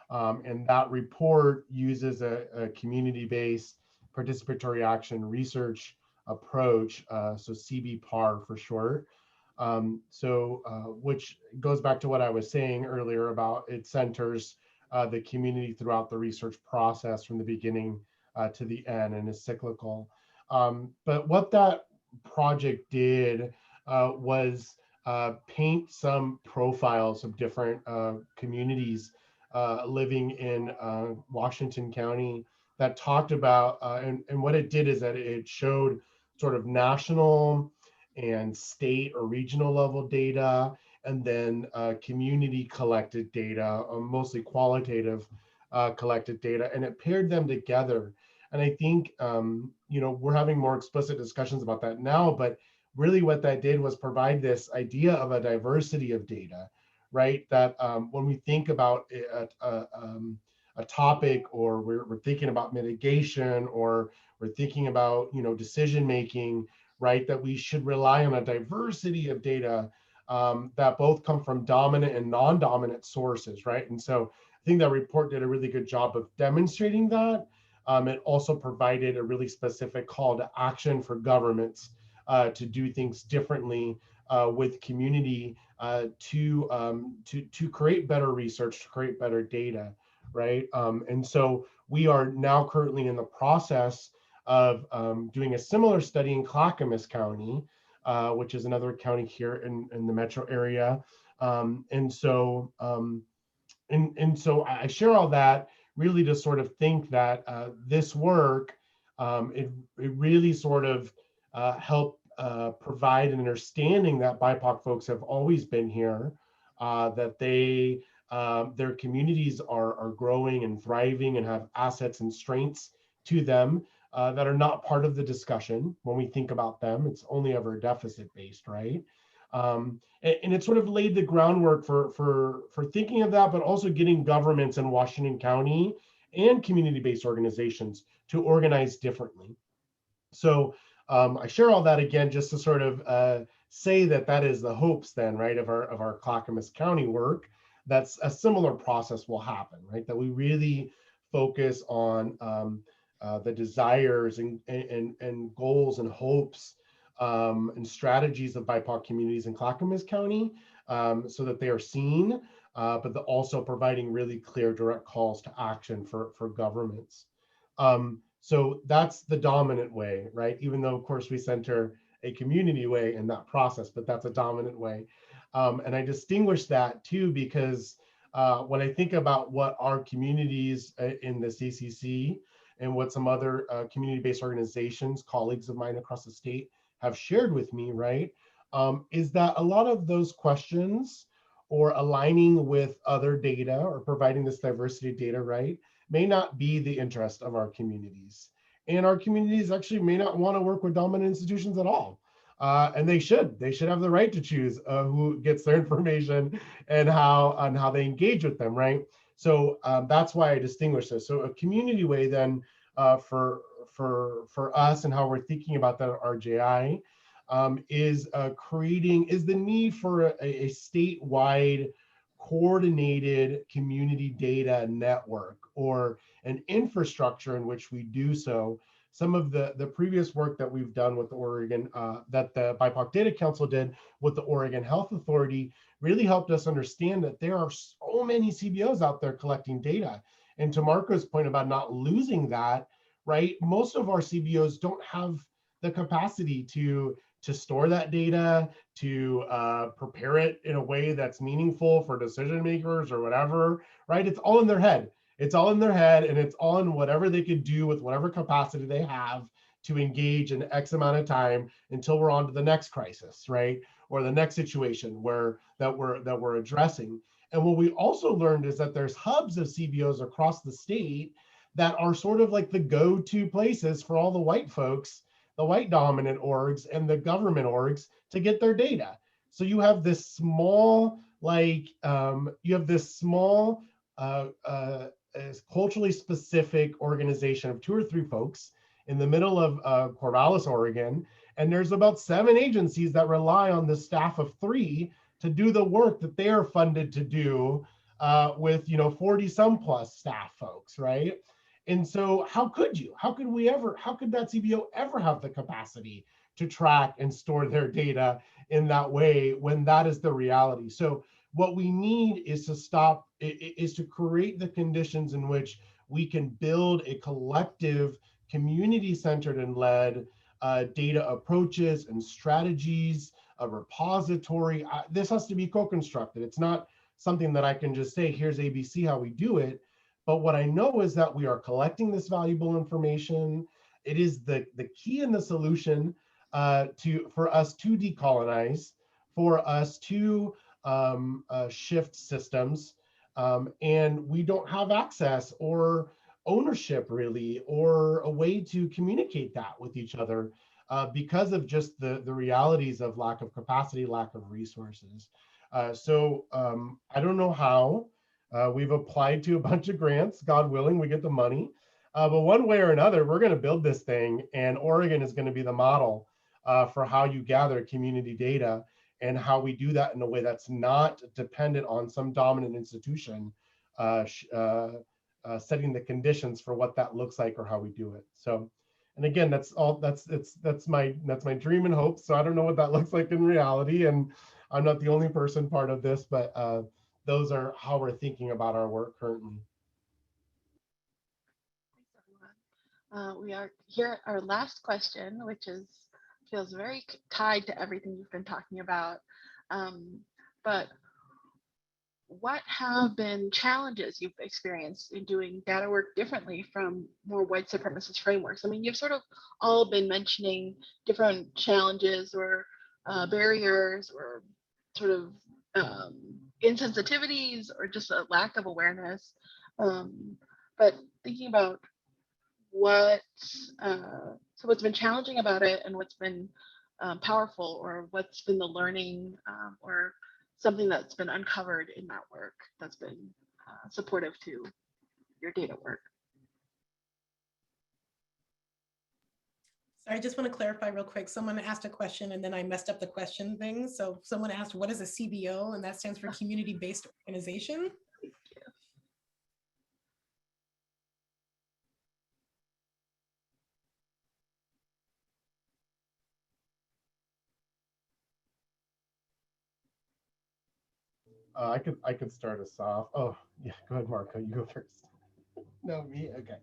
And that report uses a community-based participatory action research approach, so CBPAR for short. Which goes back to what I was saying earlier about it centers the community throughout the research process from the beginning to the end, and is cyclical. But what that project did was paint some profiles of different communities living in Washington County that talked about, and what it did is that it showed sort of national and state or regional level data, and then community collected data, mostly qualitative collected data, and it paired them together. And I think, you know, we're having more explicit discussions about that now, but really what that did was provide this idea of a diversity of data, right? That when we think about a topic, or we're thinking about mitigation, or we're thinking about, you know, decision making, right, that we should rely on a diversity of data that both come from dominant and non-dominant sources, right? And so I think that report did a really good job of demonstrating that. It also provided a really specific call to action for governments to do things differently with community to create better research, to create better data, right? And so we are now currently in the process of doing a similar study in Clackamas County, which is another county here in the metro area. And so I share all that really to sort of think that this work, it really sort of helped provide an understanding that BIPOC folks have always been here, that their communities are growing and thriving and have assets and strengths to them that are not part of the discussion when we think about them. It's only ever deficit based, right? And it sort of laid the groundwork for thinking of that, but also getting governments in Washington County and community-based organizations to organize differently. So I share all that again just to sort of say that is the hopes then, right, of our Clackamas County work. That's a similar process will happen, right? That we really focus on the desires and goals and hopes and strategies of BIPOC communities in Clackamas County, so that they are seen, but also providing really clear, direct calls to action for governments. So that's the dominant way, right? Even though, of course, we center a community way in that process, but that's a dominant way. And I distinguish that too, because when I think about what our communities in the CCC and what some other community-based organizations, colleagues of mine across the state have shared with me, right, is that a lot of those questions or aligning with other data or providing this diversity of data, right, may not be the interest of our communities. And our communities actually may not want to work with dominant institutions at all. And they should have the right to choose who gets their information and how they engage with them, right? So that's why I distinguish this. So a community way then for for us and how we're thinking about that at RJI is the need for a statewide coordinated community data network or an infrastructure in which we do so. Some of the previous work that we've done with Oregon, that the BIPOC Data Council did with the Oregon Health Authority, really helped us understand that there are so many CBOs out there collecting data. And to Marco's point about not losing that, right? Most of our CBOs don't have the capacity to store that data, to prepare it in a way that's meaningful for decision makers or whatever, right? It's all in their head. It's all in their head, and it's all in whatever they could do with whatever capacity they have to engage in X amount of time until we're on to the next crisis, right? Or the next situation that we're addressing. And what we also learned is that there's hubs of CBOs across the state that are sort of like the go-to places for all the white folks, the white dominant orgs and the government orgs to get their data. So you have this small, culturally specific organization of 2 or 3 folks in the middle of Corvallis, Oregon, and there's about 7 agencies that rely on the staff of 3 to do the work that they are funded to do with 40 some plus staff folks, right? And so how could that CBO ever have the capacity to track and store their data in that way when that is the reality? So what we need is to create the conditions in which we can build a collective, community-centered and led data approaches and strategies, a repository. This has to be co-constructed. It's not something that I can just say, here's ABC how we do it. But what I know is that we are collecting this valuable information. It is the key and the solution for us to decolonize, for us to shift systems, and we don't have access or ownership really, or a way to communicate that with each other because of just the realities of lack of capacity, lack of resources. So I don't know how. We've applied to a bunch of grants, God willing, we get the money. But one way or another, we're going to build this thing, and Oregon is going to be the model for how you gather community data and how we do that in a way that's not dependent on some dominant institution setting the conditions for what that looks like or how we do it. So, and again, that's my dream and hope. So I don't know what that looks like in reality, and I'm not the only person part of this, but those are how we're thinking about our work currently. Thanks, everyone. We are here at our last question, which feels very tied to everything you've been talking about. But what have been challenges you've experienced in doing data work differently from more white supremacist frameworks? I mean, you've sort of all been mentioning different challenges or barriers or sort of insensitivities or just a lack of awareness. But thinking about what's been challenging about it and what's been powerful, or what's been the learning or something that's been uncovered in that work that's been supportive to your data work. Sorry, I just want to clarify real quick. Someone asked a question and then I messed up the question thing. So someone asked, what is a CBO? And that stands for community-based organization. I could start us off. Oh, yeah, go ahead, Marco, you go first. No, me, okay.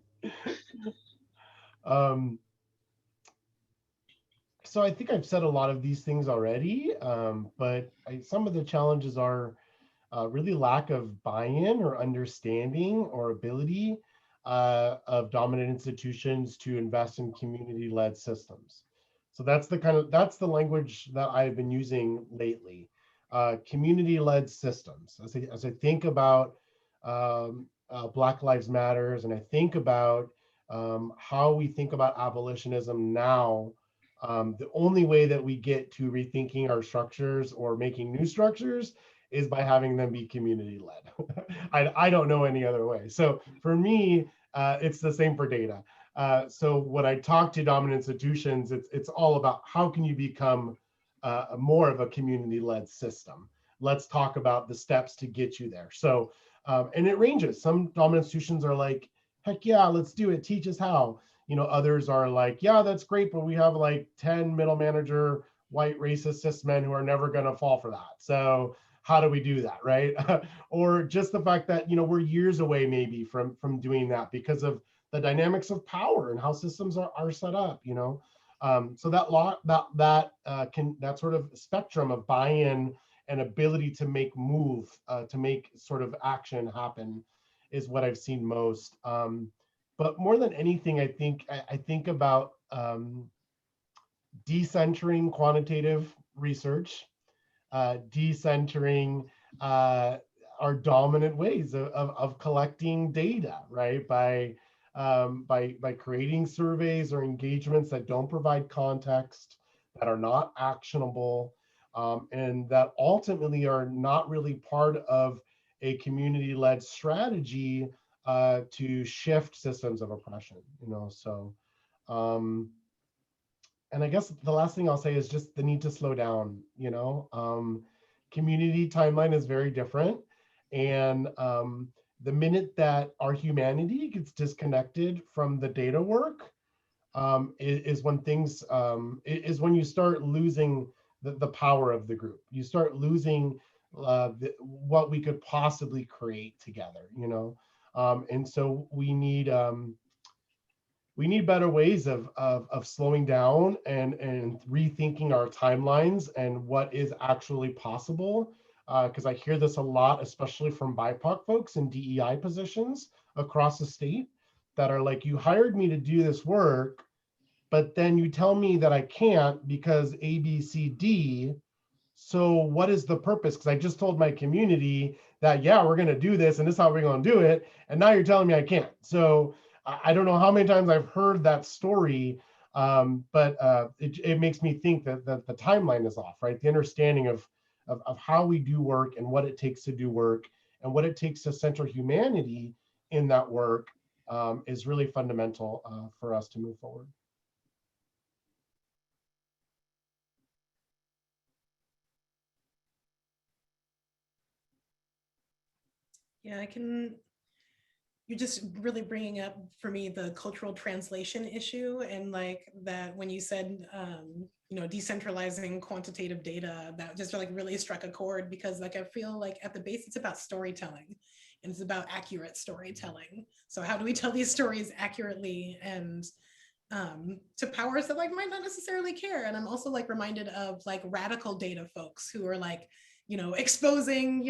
So I think I've said a lot of these things already, but some of the challenges are really lack of buy-in or understanding or ability of dominant institutions to invest in community-led systems. So that's the language that I've been using lately. Community-led systems. As I think about Black Lives Matters, and I think about how we think about abolitionism now, the only way that we get to rethinking our structures or making new structures is by having them be community-led. I don't know any other way. So for me, it's the same for data. So when I talk to dominant institutions, it's all about how can you become more of a community-led system. Let's talk about the steps to get you there. So, and it ranges. Some dominant institutions are like, heck yeah, let's do it. Teach us how. Others are like, yeah, that's great, but we have like 10 middle manager, white racist cis men who are never going to fall for that. So how do we do that, right? Or just the fact that, we're years away maybe from doing that because of the dynamics of power and how systems are set up, so that sort of spectrum of buy-in and ability to make to make sort of action happen is what I've seen most. But more than anything, I think about decentering quantitative research, decentering our dominant ways of collecting data, right? By creating surveys or engagements that don't provide context, that are not actionable, and that ultimately are not really part of a community-led strategy to shift systems of oppression, so. And I guess the last thing I'll say is just the need to slow down, community timeline is very different. And the minute that our humanity gets disconnected from the data work is when things, is when you start losing the power of the group. You start losing what we could possibly create together, and so we need better ways of slowing down and rethinking our timelines and what is actually possible. Because I hear this a lot, especially from BIPOC folks in DEI positions across the state that are like, you hired me to do this work, but then you tell me that I can't because A, B, C, D. So what is the purpose? Because I just told my community that, yeah, we're going to do this and this is how we're going to do it. And now you're telling me I can't. So I don't know how many times I've heard that story, but it makes me think that the timeline is off, right? The understanding of how we do work and what it takes to do work and what it takes to center humanity in that work is really fundamental for us to move forward. Yeah, you're just really bringing up for me the cultural translation issue, and like that when you said, decentralizing quantitative data, that just like really struck a chord, because like I feel like at the base it's about storytelling and it's about accurate storytelling. So how do we tell these stories accurately and to powers that like might not necessarily care? And I'm also like reminded of like radical data folks who are like, exposing,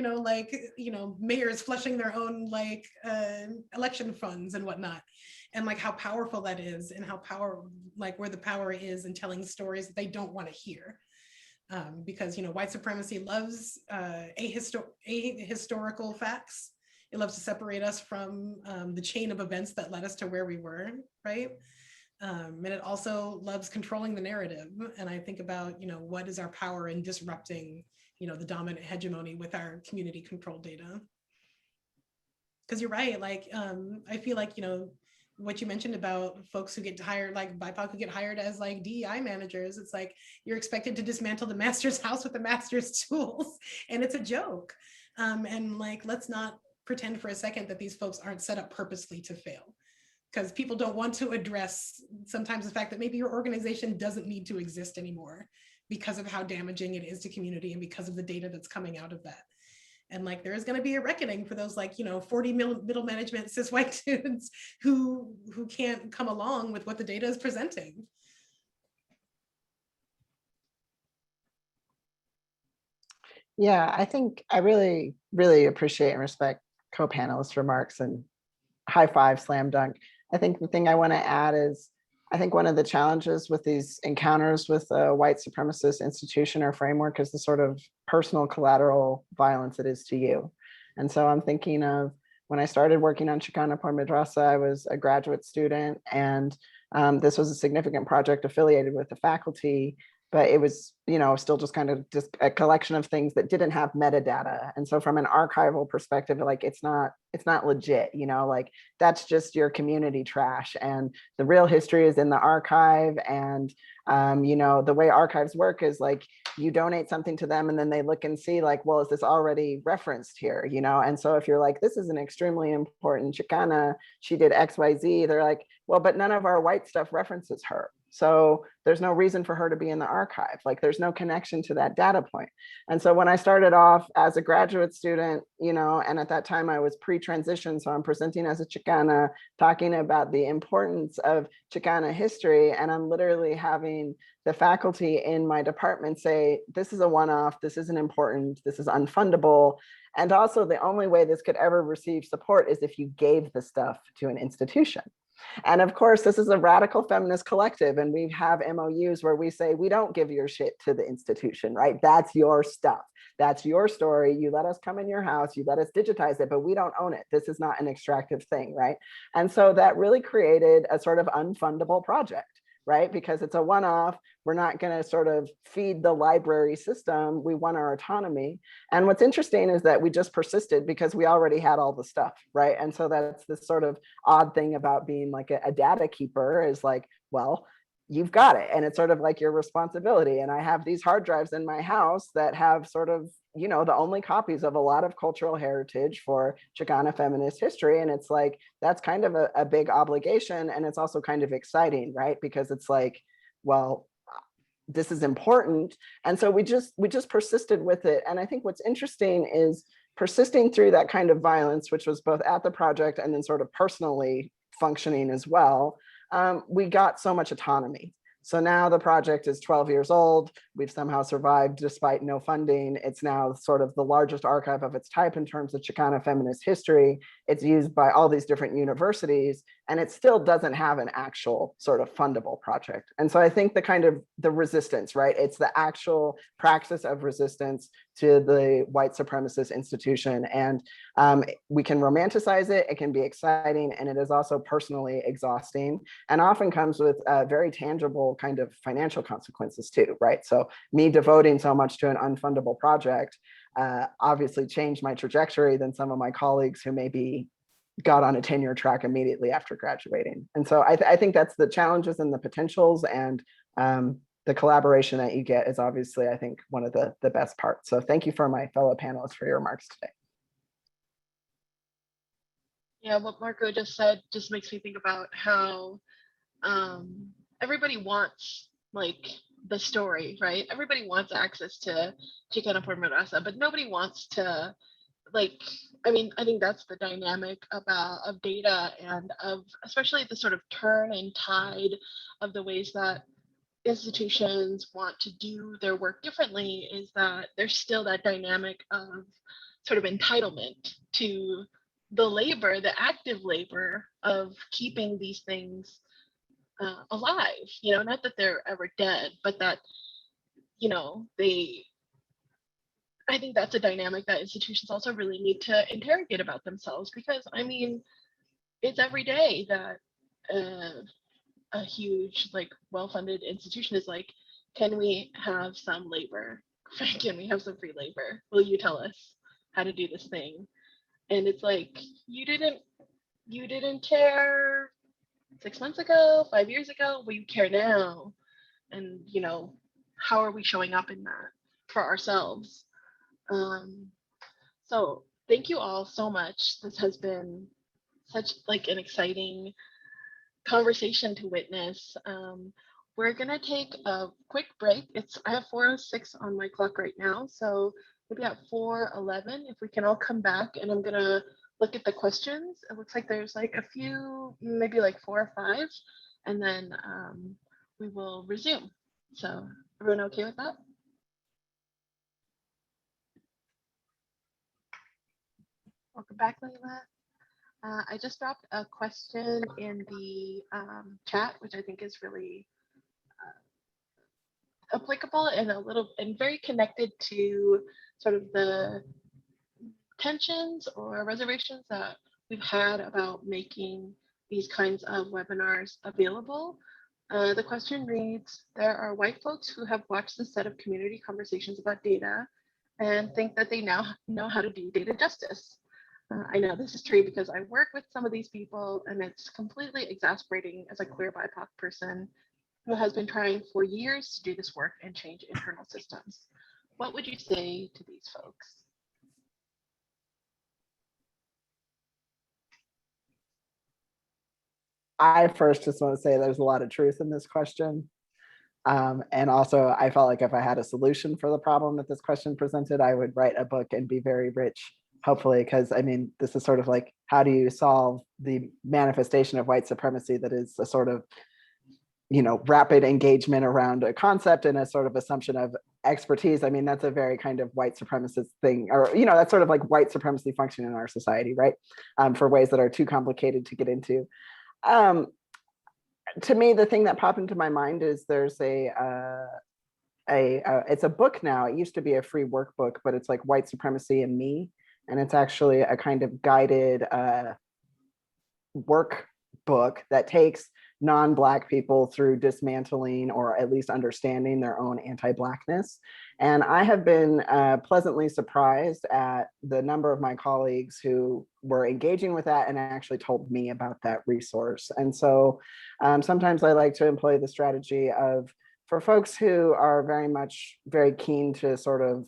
mayors flushing their own like election funds and whatnot, and like how powerful that is, and how where the power is in telling stories that they don't want to hear, because white supremacy loves ahistorical facts. It loves to separate us from the chain of events that led us to where we were, right? And it also loves controlling the narrative. And I think about, what is our power in disrupting the dominant hegemony with our community controlled data. Because you're right, like I feel like, what you mentioned about folks who get hired, like BIPOC who get hired as like DEI managers, it's like you're expected to dismantle the master's house with the master's tools, and it's a joke. And like, let's not pretend for a second that these folks aren't set up purposely to fail, because people don't want to address sometimes the fact that maybe your organization doesn't need to exist anymore because of how damaging it is to community and because of the data that's coming out of that. And like, there is going to be a reckoning for those like, 40 middle management cis white dudes who can't come along with what the data is presenting. Yeah, I think I really, really appreciate and respect co-panelist remarks, and high five, slam dunk. I think the thing I want to add is, I think one of the challenges with these encounters with a white supremacist institution or framework is the sort of personal collateral violence it is to you. And so I'm thinking of when I started working on Chicana Por Mi Raza, I was a graduate student, and this was a significant project affiliated with the faculty, but it was, still just kind of just a collection of things that didn't have metadata. And so from an archival perspective, like it's not it's not legit, you know, like that's just your community trash. And the real history is in the archive. And, you know, the way archives work is like you donate something to them and then they look and see like, well, is this already referenced here, you know? And so if you're like, this is an extremely important Chicana, she did XYZ, they're like, well, but none of our white stuff references her. So there's no reason for her to be in the archive. Like there's no connection to that data point. And so when I started off as a graduate student, you know, and at that time I was pre-transition, so I'm presenting as a Chicana, talking about the importance of Chicana history. And I'm literally having the faculty in my department say, this is a one-off, this isn't important, this is unfundable. And also the only way this could ever receive support is if you gave the stuff to an institution. And of course, this is a radical feminist collective, and we have MOUs where we say, we don't give your shit to the institution, right? That's your stuff. That's your story. You let us come in your house, you let us digitize it, but we don't own it. This is not an extractive thing, right? And so that really created a sort of unfundable project, right? Because it's a one-off. We're not going to sort of feed the library system. We want our autonomy. And what's interesting is that we just persisted because we already had all the stuff, right? And so that's this sort of odd thing about being like a data keeper is like, well, you've got it. And it's sort of like your responsibility. And I have these hard drives in my house that have sort of, you know, the only copies of a lot of cultural heritage for Chicana feminist history. And it's like, that's kind of a big obligation. And it's also kind of exciting, right? Because it's like, well, this is important. And so we just persisted with it. And I think what's interesting is persisting through that kind of violence, which was both at the project and then sort of personally functioning as well. We got so much autonomy. So now the project is 12 years old. We've somehow survived despite no funding. It's now sort of the largest archive of its type in terms of Chicana feminist history. It's used by all these different universities, and it still doesn't have an actual sort of fundable project. And so I think the kind of the resistance, right? It's the actual praxis of resistance to the white supremacist institution. And we can romanticize it, it can be exciting, and it is also personally exhausting and often comes with very tangible kind of financial consequences too, right? So me devoting so much to an unfundable project obviously changed my trajectory than some of my colleagues who maybe got on a tenure track immediately after graduating. And so I think that's the challenges and the potentials, and the collaboration that you get is obviously, I think, one of the best parts. So thank you for my fellow panelists for your remarks today. Yeah, what Marco just said just makes me think about how everybody wants like the story, right? Everybody wants access to Chicana Por Mi Raza, but nobody wants to like, I mean, I think that's the dynamic of data and of especially the sort of turn and tide of the ways that institutions want to do their work differently is that there's still that dynamic of sort of entitlement to the labor, the active labor of keeping these things alive, you know, not that they're ever dead, but that, you know, I think that's a dynamic that institutions also really need to interrogate about themselves, because I mean, it's every day that a huge, like, well-funded institution is like, can we have some labor? Can we have some free labor? Will you tell us how to do this thing? And it's like, you didn't care 6 months ago, 5 years ago, well, you care now. And, you know, how are we showing up in that for ourselves? So thank you all so much. This has been such like an exciting conversation to witness. We're gonna take a quick break. I have 4:06 on my clock right now, so maybe at 4:11, if we can all come back, and I'm gonna look at the questions. It looks like there's like a few, maybe like 4 or 5, and then we will resume. So everyone okay with that? Welcome back, Leila. I just dropped a question in the chat, which I think is really applicable and very connected to sort of the tensions or reservations that we've had about making these kinds of webinars available. The question reads, there are white folks who have watched this set of community conversations about data and think that they now know how to do data justice. I know this is true because I work with some of these people, and it's completely exasperating as a queer BIPOC person who has been trying for years to do this work and change internal systems. What would you say to these folks? I first just want to say there's a lot of truth in this question. And also, I felt like if I had a solution for the problem that this question presented, I would write a book and be very rich, hopefully, because I mean, this is sort of like, how do you solve the manifestation of white supremacy that is a sort of, you know, rapid engagement around a concept and a sort of assumption of expertise. I mean, that's a very kind of white supremacist thing, or, you know, that's sort of like white supremacy function in our society, right? For ways that are too complicated to get into. To me, the thing that popped into my mind is there's it's a book now. It used to be a free workbook, but it's like White Supremacy and Me. And it's actually a kind of guided workbook that takes non-Black people through dismantling or at least understanding their own anti-Blackness. And I have been pleasantly surprised at the number of my colleagues who were engaging with that and actually told me about that resource. And so sometimes I like to employ the strategy of, for folks who are very keen to sort of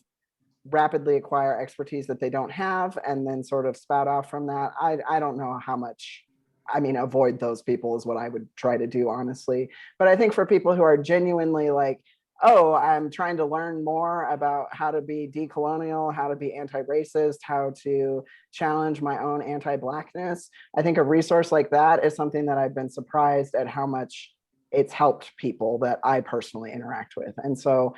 rapidly acquire expertise that they don't have and then sort of spout off from that, I don't know how much, I mean, avoid those people is what I would try to do, honestly. But I think for people who are genuinely like, oh, I'm trying to learn more about how to be decolonial, how to be anti-racist, how to challenge my own anti-Blackness, I think a resource like that is something that I've been surprised at how much it's helped people that I personally interact with. And so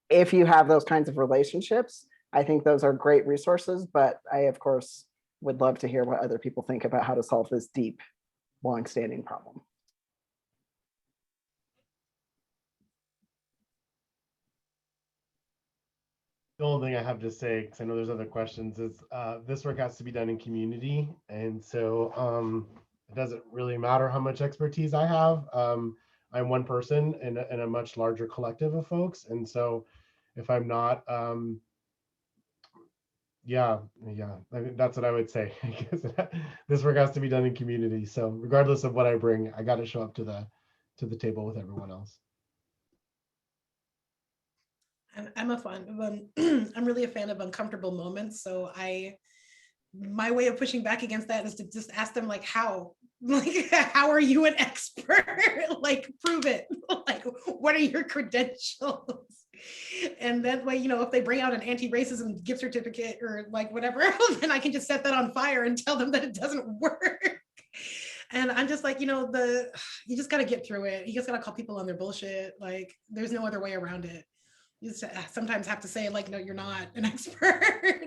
if you have those kinds of relationships, I think those are great resources, but I, of course, would love to hear what other people think about how to solve this deep, long-standing problem. The only thing I have to say, because I know there's other questions, is this work has to be done in community. And so it doesn't really matter how much expertise I have. I'm one person in a much larger collective of folks. And so if I'm not, yeah, I mean, that's what I would say. This work has to be done in community. So regardless of what I bring, I got to show up to the table with everyone else. I'm really a fan of uncomfortable moments. So my way of pushing back against that is to just ask them, like, how? Like, how are you an expert? Like, prove it. Like, what are your credentials? And that way, you know, if they bring out an anti-racism gift certificate or like whatever, then I can just set that on fire and tell them that it doesn't work. And I'm just like, you know, you just got to get through it. You just got to call people on their bullshit. Like, there's no other way around it. You just sometimes have to say, like, no, you're not an expert.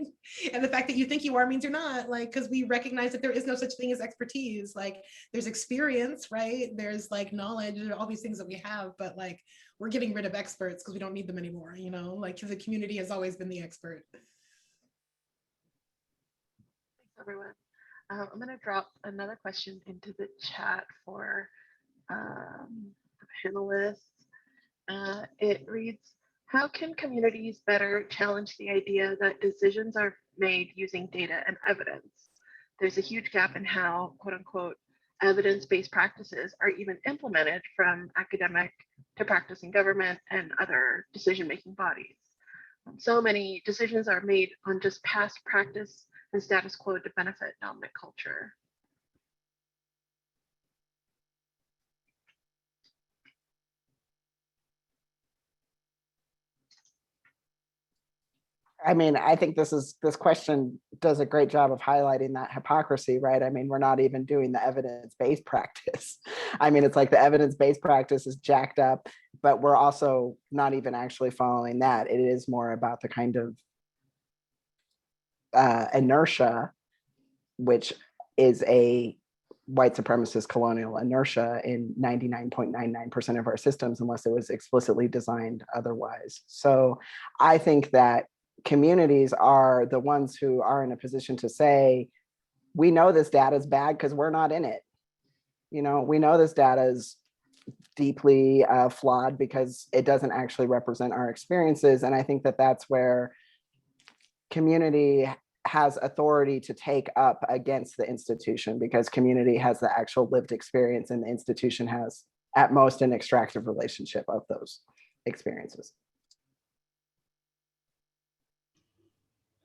And the fact that you think you are means you're not, like, because we recognize that there is no such thing as expertise. Like, there's experience, right? There's like knowledge and all these things that we have, but like, we're getting rid of experts because we don't need them anymore, you know, like the community has always been the expert. Thanks, everyone. I'm going to drop another question into the chat for the panelists. It reads, how can communities better challenge the idea that decisions are made using data and evidence? There's a huge gap in how, quote unquote, evidence-based practices are even implemented from academic to practicing government and other decision-making bodies. So many decisions are made on just past practice and status quo to benefit dominant culture. I mean, I think this question does a great job of highlighting that hypocrisy, right? I mean, we're not even doing the evidence-based practice. I mean, it's like the evidence-based practice is jacked up, but we're also not even actually following that. It is more about the kind of inertia, which is a white supremacist colonial inertia in 99.99% of our systems, unless it was explicitly designed otherwise. So I think that communities are the ones who are in a position to say, we know this data is bad because we're not in it. You know, we know this data is deeply flawed because it doesn't actually represent our experiences. And I think that that's where community has authority to take up against the institution, because community has the actual lived experience and the institution has at most an extractive relationship of those experiences.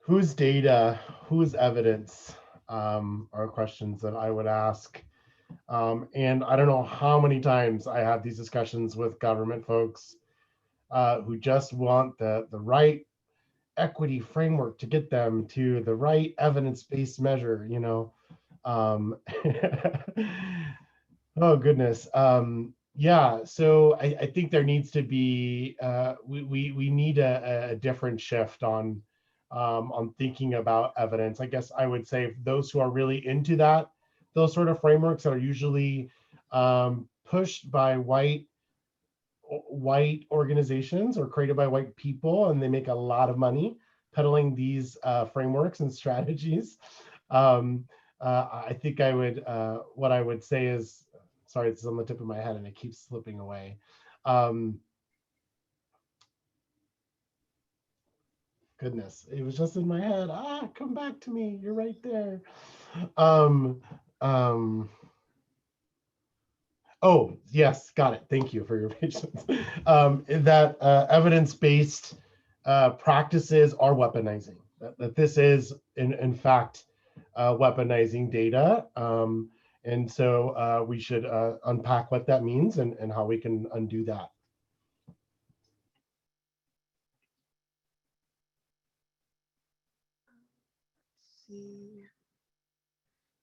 Whose data, whose evidence are questions that I would ask. And I don't know how many times I have these discussions with government folks who just want the right equity framework to get them to the right evidence-based measure, you know. Oh goodness. Yeah, so I think there needs to be, we need a different shift on thinking about evidence. I guess I would say those who are really into that, those sort of frameworks are usually pushed by white organizations or created by white people, and they make a lot of money peddling these frameworks and strategies. I think I would, what I would say is, sorry, this is on the tip of my head and it keeps slipping away. Goodness, it was just in my head. Come back to me. You're right there. Oh, yes, got it. Thank you for your patience. That evidence-based practices are weaponizing. That this is, in fact, weaponizing data. And so we should unpack what that means and how we can undo that.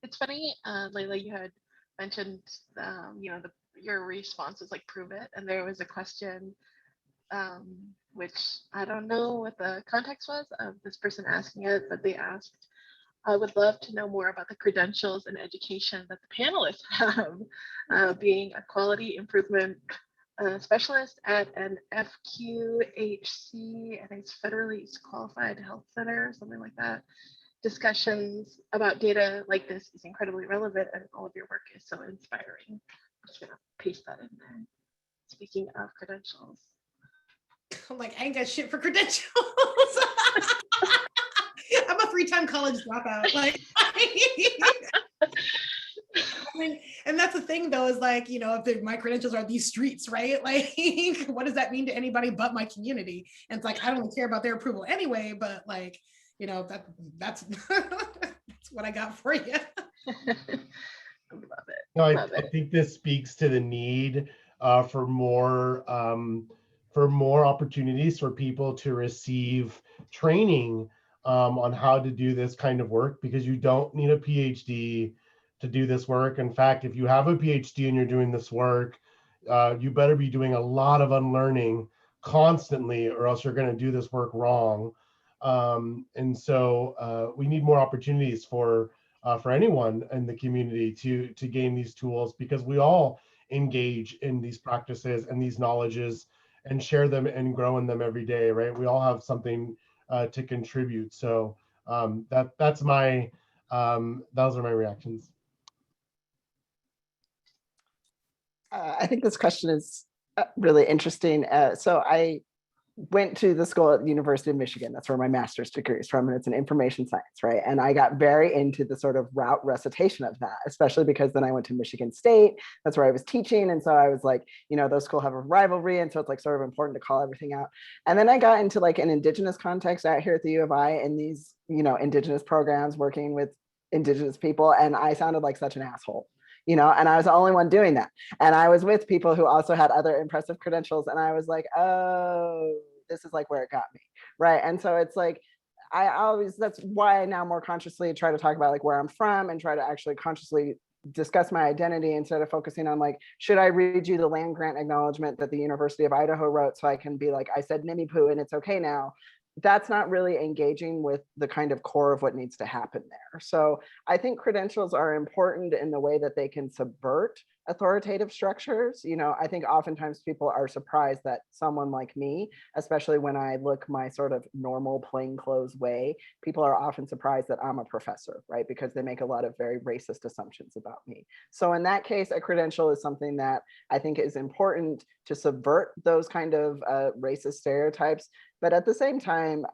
It's funny, Leila, you had mentioned, you know, your response was like, prove it. And there was a question, which I don't know what the context was of this person asking it, but they asked, I would love to know more about the credentials and education that the panelists have, being a quality improvement specialist at an FQHC, I think it's federally qualified health center, something like that. Discussions about data like this is incredibly relevant, and all of your work is so inspiring. I'm just gonna paste that in there. Speaking of credentials. I'm like, I ain't got shit for credentials. I'm a 3-time college dropout. Like, I mean, and that's the thing though, is like, you know, if my credentials are these streets, right? Like, what does that mean to anybody but my community? And it's like, I don't really care about their approval anyway, but like, you know, that's that's what I got for you. I love it. No, I think this speaks to the need for more opportunities for people to receive training on how to do this kind of work, because you don't need a PhD to do this work. In fact, if you have a PhD and you're doing this work, you better be doing a lot of unlearning constantly, or else you're going to do this work wrong. And so we need more opportunities for anyone in the community to gain these tools, because we all engage in these practices and these knowledges and share them and grow in them every day, right? We all have something to contribute. So that's my those are my reactions. I think this question is really interesting. So I went to the school at the University of Michigan. That's where my master's degree is from, and it's in information science, right? And I got very into the sort of route recitation of that, especially because then I went to Michigan State. That's where I was teaching. And so I was like, you know, those schools have a rivalry. And so it's like sort of important to call everything out. And then I got into like an Indigenous context out here at the U of I in these, you know, Indigenous programs working with Indigenous people. And I sounded like such an asshole. You know, and I was the only one doing that. And I was with people who also had other impressive credentials. And I was like, oh, this is like where it got me, right? And so it's like, that's why I now more consciously try to talk about like where I'm from and try to actually consciously discuss my identity instead of focusing on like, should I read you the land grant acknowledgement that the University of Idaho wrote so I can be like, I said Nimipu and it's okay now. That's not really engaging with the kind of core of what needs to happen there. So I think credentials are important in the way that they can subvert authoritative structures. You know, I think oftentimes people are surprised that someone like me, especially when I look my sort of normal plainclothes way, people are often surprised that I'm a professor, right? Because they make a lot of very racist assumptions about me. So in that case, a credential is something that I think is important to subvert those kind of racist stereotypes. But at the same time,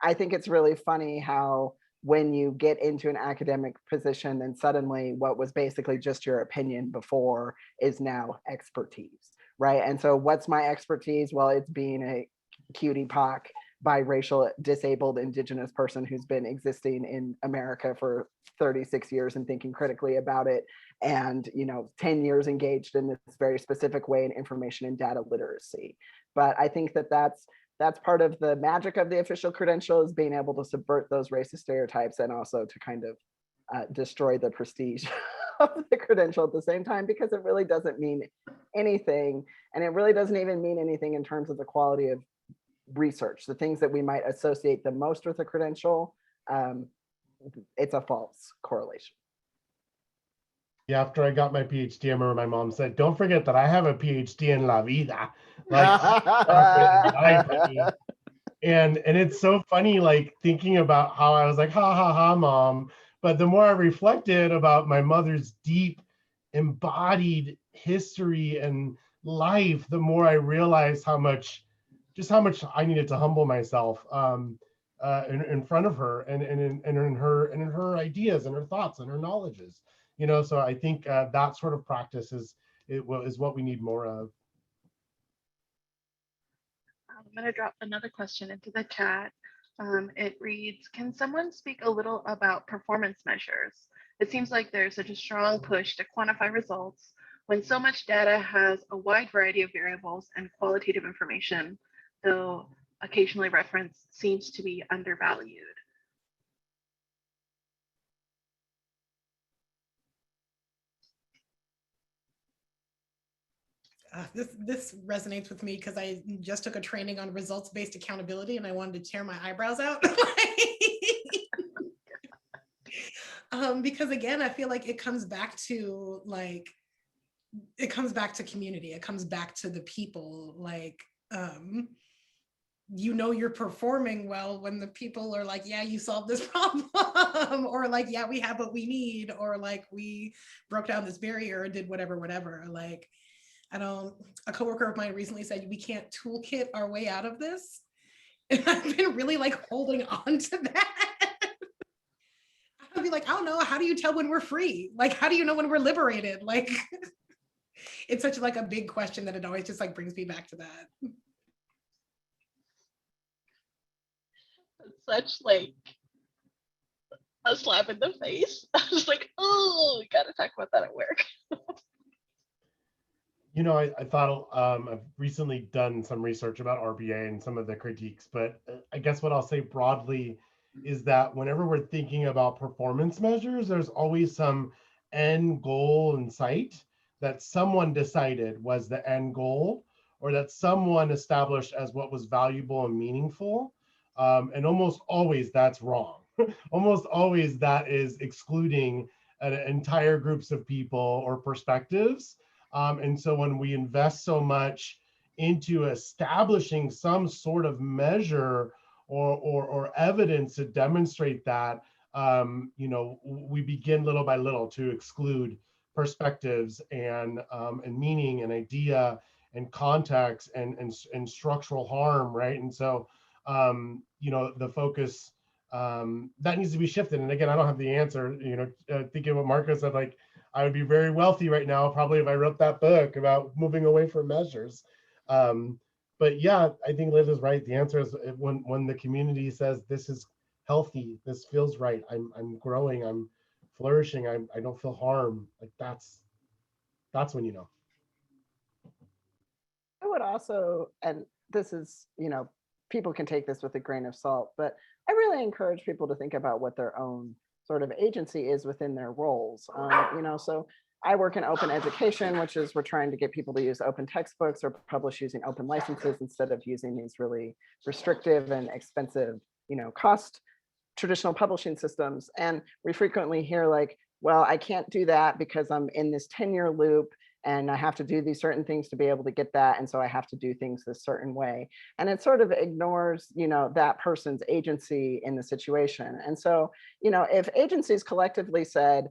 I think it's really funny how when you get into an academic position, then suddenly what was basically just your opinion before is now expertise, right? And so what's my expertise? Well, it's being a cutie pock biracial disabled indigenous person who's been existing in America for 36 years and thinking critically about it, and 10 years engaged in this very specific way in information and data literacy. But I think that that's part of the magic of the official credential, is being able to subvert those racist stereotypes and also to kind of destroy the prestige of the credential at the same time, because it really doesn't mean anything. And it really doesn't even mean anything in terms of the quality of research. The things that we might associate the most with a credential, it's a false correlation. Yeah, after I got my PhD, I remember my mom said, "Don't forget that I have a PhD in La Vida." Like, and it's so funny, like thinking about how I was like, ha ha ha, mom. But the more I reflected about my mother's deep embodied history and life, the more I realized how much I needed to humble myself in front of her, and in her ideas and her thoughts and her knowledges. So I think that sort of practice is what we need more of. I'm going to drop another question into the chat. It reads, can someone speak a little about performance measures? It seems like there's such a strong push to quantify results when so much data has a wide variety of variables and qualitative information, though occasionally reference seems to be undervalued. This resonates with me because I just took a training on results-based accountability and I wanted to tear my eyebrows out. Because again, I feel like it comes back to community. It comes back to the people. You're performing well when the people are like, yeah, you solved this problem, or like, yeah, we have what we need, or like we broke down this barrier or did whatever. A coworker of mine recently said, we can't toolkit our way out of this. And I've been really holding on to that. I'd be like, I don't know, how do you tell when we're free? How do you know when we're liberated? It's such a big question that it always just brings me back to that. Such a slap in the face. I was like, oh, we gotta talk about that at work. I thought I've recently done some research about RBA and some of the critiques, but I guess what I'll say broadly is that whenever we're thinking about performance measures, there's always some end goal in sight that someone decided was the end goal, or that someone established as what was valuable and meaningful. And almost always that's wrong. Almost always that is excluding entire groups of people or perspectives. And so when we invest so much into establishing some sort of measure or evidence to demonstrate that, we begin little by little to exclude perspectives and meaning and idea and context and structural harm, right? And so, the focus that needs to be shifted. And again, I don't have the answer. Thinking what Marco said, I would be very wealthy right now, probably, if I wrote that book about moving away from measures. But yeah, I think Liz is right. The answer is when the community says this is healthy, this feels right, I'm growing, I'm flourishing, I don't feel harm. That's when you know. I would also, and this is, people can take this with a grain of salt, but I really encourage people to think about what their own sort of agency is within their roles. So I work in open education, which is we're trying to get people to use open textbooks or publish using open licenses instead of using these really restrictive and expensive, cost traditional publishing systems. And we frequently hear well, I can't do that because I'm in this tenure loop and I have to do these certain things to be able to get that. And so I have to do things this certain way. And it sort of ignores, that person's agency in the situation. And so, if agencies collectively said,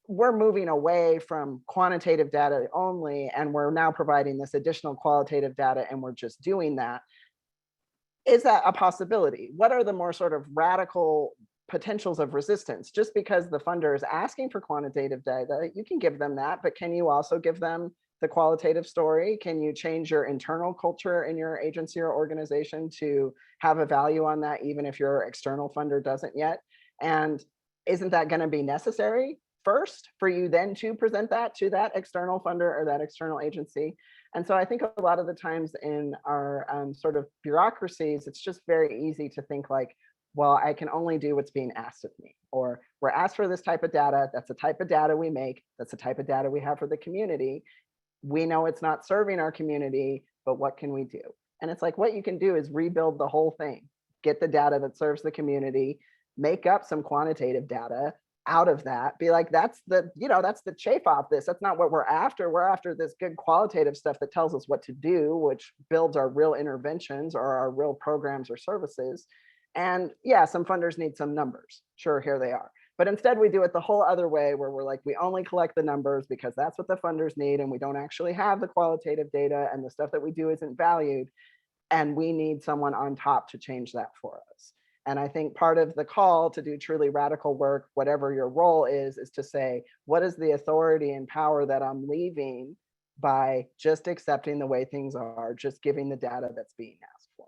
we're moving away from quantitative data only, and we're now providing this additional qualitative data, and we're just doing that, is that a possibility? What are the more sort of radical potentials of resistance? Just because the funder is asking for quantitative data, you can give them that, but can you also give them the qualitative story? Can you change your internal culture in your agency or organization to have a value on that, even if your external funder doesn't yet? And isn't that going to be necessary first for you then to present that to that external funder or that external agency? And so I think a lot of the times in our sort of bureaucracies, it's just very easy to think like, well, I can only do what's being asked of me, or we're asked for this type of data. That's the type of data we make. That's the type of data we have for the community. We know it's not serving our community, but what can we do? And it's like, what you can do is rebuild the whole thing, get the data that serves the community, make up some quantitative data out of that, be like, that's the, that's the chafe off this. That's not what we're after. We're after this good qualitative stuff that tells us what to do, which builds our real interventions or our real programs or services. And yeah, some funders need some numbers. Sure, here they are. But instead we do it the whole other way, where we're like, we only collect the numbers because that's what the funders need, and we don't actually have the qualitative data, and the stuff that we do isn't valued, and we need someone on top to change that for us. And I think part of the call to do truly radical work, whatever your role is to say, what is the authority and power that I'm leaving by just accepting the way things are, just giving the data that's being asked for?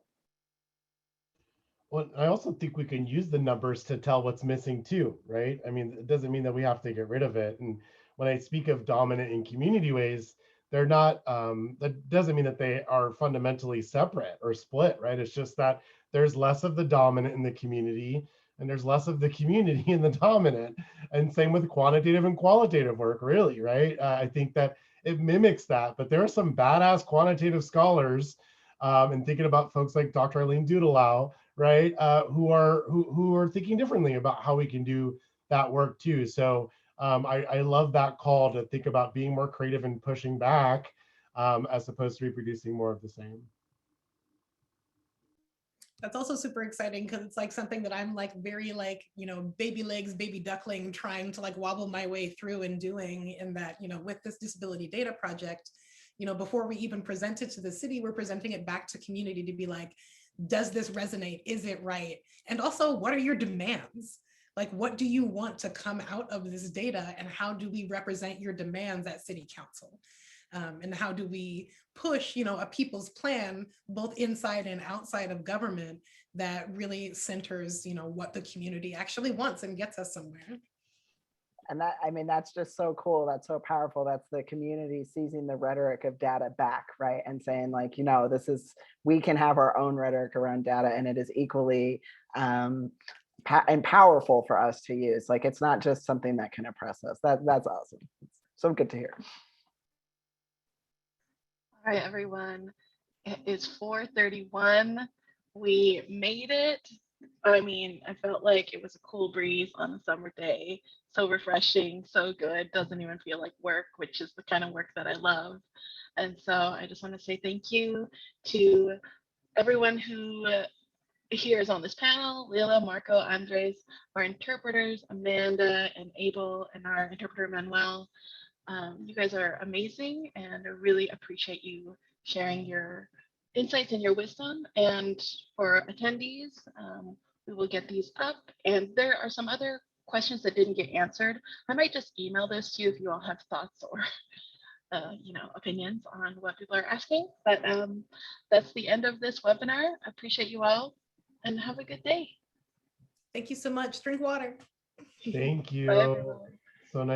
Well, I also think we can use the numbers to tell what's missing too, right? I mean, it doesn't mean that we have to get rid of it. And when I speak of dominant in community ways, they're not, that doesn't mean that they are fundamentally separate or split, right? It's just that there's less of the dominant in the community and there's less of the community in the dominant. And same with quantitative and qualitative work, really, right? I think that it mimics that, but there are some badass quantitative scholars, and thinking about folks like Dr. Eileen Dudelau, right, who are thinking differently about how we can do that work too. So I love that call to think about being more creative and pushing back, as opposed to reproducing more of the same. That's also super exciting because it's like something that I'm like very like, baby legs, baby duckling, trying to like wobble my way through and doing, in that, with this disability data project, before we even present it to the city, we're presenting it back to community to be like, does this resonate? Is it right? And also, what are your demands? Like, what do you want to come out of this data, and how do we represent your demands at city council? And how do we push, a people's plan, both inside and outside of government, that really centers, what the community actually wants and gets us somewhere. And that, I mean, that's just so cool. That's so powerful. That's the community seizing the rhetoric of data back, right? And saying like, we can have our own rhetoric around data, and it is equally and powerful for us to use. Like, it's not just something that can oppress us. That's awesome. It's so good to hear. All right, everyone. It is 4:31. We made it. I mean, I felt like it was a cool breeze on a summer day. So refreshing, so good. Doesn't even feel like work, which is the kind of work that I love. And so I just want to say thank you to everyone who here is on this panel: Leila, Marco, Andres, our interpreters, Amanda and Abel, and our interpreter Manuel. You guys are amazing, and I really appreciate you sharing your insights and your wisdom. And for attendees, we will get these up. And there are some other questions that didn't get answered. I might just email this to you if you all have thoughts or opinions on what people are asking. But that's the end of this webinar. I appreciate you all, and have a good day. Thank you so much. Drink water. Thank you. Bye, everyone. So nice.